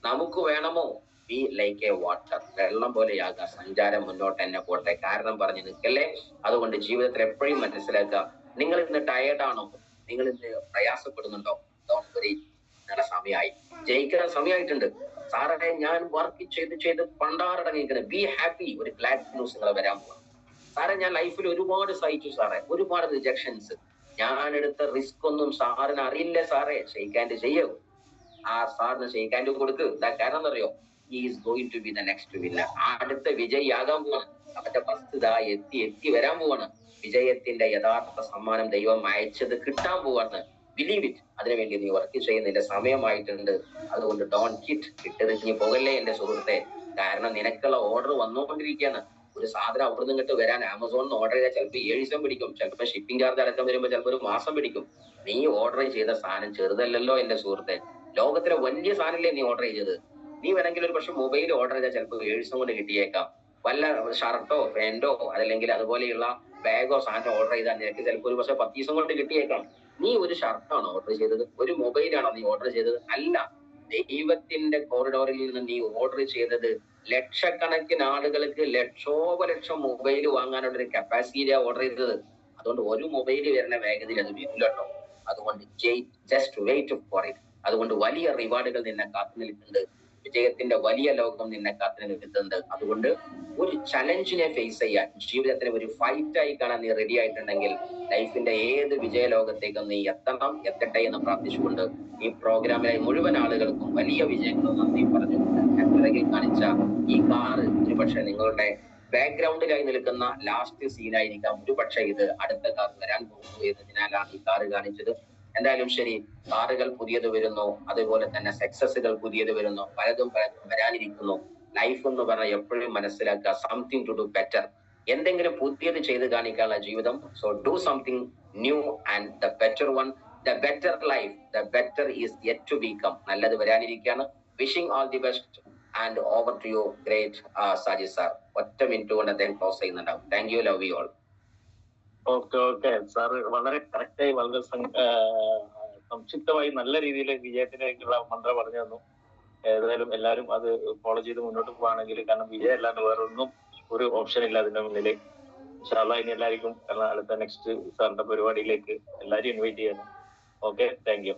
നമുക്ക് വേണമോ? ബി ലൈക്ക് എ വാട്ടർ, വെള്ളം പോലെയാകാം. സഞ്ചാരം മുന്നോട്ട് തന്നെ പോട്ടെ, കാരണം പറഞ്ഞ് നിൽക്കല്ലേ. അതുകൊണ്ട് ജീവിതത്തിൽ എപ്പോഴും മനസ്സിലാക്കുക, നിങ്ങൾ ഇന്ന് ടയേർഡാണോ? നിങ്ങൾ ഇന്ന് പ്രയാസപ്പെടുന്നുണ്ടോ? ഡോണ്ട് വറി, നിങ്ങളുടെ സമയമായി, ജയിക്കാൻ സമയമായിട്ടുണ്ട്. സാറേ ഞാൻ വർക്ക് ചെയ്ത് പണ്ടാറടങ്ങിയിരിക്കുന്നത്. Be happy. ഒരു ഗ്ലാഡ് ന്യൂസ് നിങ്ങൾ വരാൻ പോകണം. സാറേ ഞാൻ ലൈഫിൽ ഒരുപാട് സഹിച്ചു സാറേ, ഒരുപാട് റിജക്ഷൻസ്. ഞാൻ എടുത്ത റിസ്ക് ഒന്നും സാറിന് അറിയില്ല സാറേ. ഷെയ്ക്കാൻഡ് ചെയ്യൂ, ആ സാറിന് ഷെയ്ക്കാൻഡ് കൊടുക്ക്. കാരണം എന്നറിയോ, is going to be the next winner. അടുത്ത വിജയിയാകാൻ പോവാണ്. അവന്റെ ഫസ്റ്റ് ഇതാ എത്തി വരാൻ പോവാണ്. വിജയത്തിന്റെ യഥാർത്ഥ സമ്മാനം ദൈവം അയച്ചത് കിട്ടാൻ പോവാണ്. Believe it. അതിനുവേണ്ടി നീ വർക്ക് ചെയ്യുന്നതിന്റെ സമയമായിട്ടുണ്ട്. അതുകൊണ്ട് ഡോൺ ഇട്ടെറിഞ്ഞ് പോകല്ലേ എന്റെ സുഹൃത്തെ. കാരണം നിനക്കുള്ള ഓർഡർ വന്നുകൊണ്ടിരിക്കുകയാണ്. ഒരു സാധനം അവിടെ നിന്ന് ഇങ്ങോട്ട് വരാൻ ആമസോണിൽ ഓർഡർ ചെയ്താൽ ചിലപ്പോൾ 7 ദിവസം പിടിക്കും, ചിലപ്പോൾ ഷിപ്പിംഗ് ചാർജ് അടക്കം വരുമ്പോൾ ചിലപ്പോൾ 1 മാസം പിടിക്കും. നീ ഓർഡർ ചെയ്ത സാധനം ചെറുതല്ലല്ലോ എന്റെ സുഹൃത്തെ. ലോകത്തിലെ വലിയ സാധനമല്ലേ നീ ഓർഡർ ചെയ്തത്. നീ വേണമെങ്കിൽ ഒരു പക്ഷെ മൊബൈൽ ഓർഡർ ചെയ്താൽ ചിലപ്പോൾ 7 ദിവസം കൊണ്ട് കിട്ടിയേക്കാം. വല്ല ഷർട്ടോ പാന്റോ അതല്ലെങ്കിൽ അതുപോലെയുള്ള ബാഗോ സാധനം ഓർഡർ ചെയ്താൽ നിനക്ക് ചിലപ്പോൾ ഒരു പക്ഷെ 10 ദിവസം കൊണ്ട് കിട്ടിയേക്കാം. നീ ഒരു ഷർട്ടാണോ ഓർഡർ ചെയ്തത്? ഒരു മൊബൈലാണോ നീ ഓർഡർ ചെയ്തത്? അല്ല. ദൈവത്തിന്റെ കോറിഡോറിൽ നിന്ന് നീ ഓർഡർ ചെയ്തത് ലക്ഷക്കണക്കിന് ആളുകൾക്ക് ലക്ഷോപലക്ഷം മൊബൈൽ വാങ്ങാനുള്ള ഒരു കപ്പാസിറ്റിയാണ് ഓർഡർ ചെയ്തത്. അതുകൊണ്ട് ഒരു മൊബൈൽ വരുന്ന വേഗതയിൽ അത് വരില്ലട്ടോ. അതുകൊണ്ട് ജസ്റ്റ് വെയിറ്റ് ഫോർ ഇറ്റ്. അതുകൊണ്ട് വലിയ റിവാർഡുകൾ നിന്നെ കാത്തു നിൽക്കുന്നുണ്ട്. വിജയത്തിന്റെ വലിയ ലോകം നിന്നെ കാത്തു നിൽക്കുന്നുണ്ട്. അതുകൊണ്ട് ഒരു ചലഞ്ചിനെ ഫേസ് ചെയ്യാൻ, ജീവിതത്തിലെ ഒരു ഫൈറ്റായി കാണാൻ നീ റെഡി ആയിട്ടുണ്ടെങ്കിൽ ലൈഫിന്റെ ഏത് വിജയലോകത്തേക്കും നീ എത്തട്ടെ എന്ന് പ്രാർത്ഥിച്ചുകൊണ്ട് ഈ പ്രോഗ്രാമിലെ മുഴുവൻ ആളുകൾക്കും വലിയ വിജയങ്ങളും നന്ദി പറഞ്ഞുകൊണ്ട് ഞാൻ പിറകിൽ കാണിച്ച ഈ കാറ് ഒരു പക്ഷെ നിങ്ങളുടെ ബാക്ക്ഗ്രൗണ്ടിലായി നിൽക്കുന്ന ലാസ്റ്റ് സീനായിരിക്കാം. ഒരു പക്ഷെ ഇത് അടുത്ത കാർ വരാൻ പോകുന്നു എന്നതിനാലാണ് ഈ കാറ് കാണിച്ചത്. എന്തായാലും ശരി, കാറുകൾ പുതിയത് വരുന്നു, അതുപോലെ തന്നെ സക്സസുകൾ പുതിയത് വരുന്നു, പലതും വരാനിരിക്കുന്നു. ലൈഫ് എന്ന് പറഞ്ഞാൽ എപ്പോഴും മനസ്സിലാക്കുക, സംതിങ് ടു ഡു ബെറ്റർ. എന്തെങ്കിലും പുതിയത് ചെയ്ത് കാണിക്കാനുള്ള ജീവിതം. So do something new and the better one. The better life, the better is yet to become. നല്ലത് വരാനിരിക്കുകയാണ്. Wishing all the best and over to you great Sajid sir. 1 minute കൊണ്ട് അദ്ദേഹം close ചെയ്യുന്നുണ്ടാവും. Thank you, love you all. Okay sir വളരെ കറക്റ്റായി, വളരെ സംക്ഷിപ്തമായി നല്ല രീതിയിൽ വിജയത്തിലേക്കുള്ള മന്ത്രം പറഞ്ഞു തന്നു. ഏതായാലും എല്ലാവരും അത് ഫോളോ ചെയ്ത് മുന്നോട്ട് പോവാണെങ്കിൽ, കാരണം വിജയം അല്ലാണ്ട് വേറൊന്നും ഒരു ഓപ്ഷൻ ഇല്ല അതിന്റെ മുന്നിൽ. ഇൻഷാ അല്ലാഹ് ഇനി എല്ലാവർക്കും അടുത്ത നെക്സ്റ്റ് സാറിന്റെ പരിപാടിയിലേക്ക് എല്ലാവരും ഇൻവൈറ്റ് ചെയ്യണം. Okay, thank U.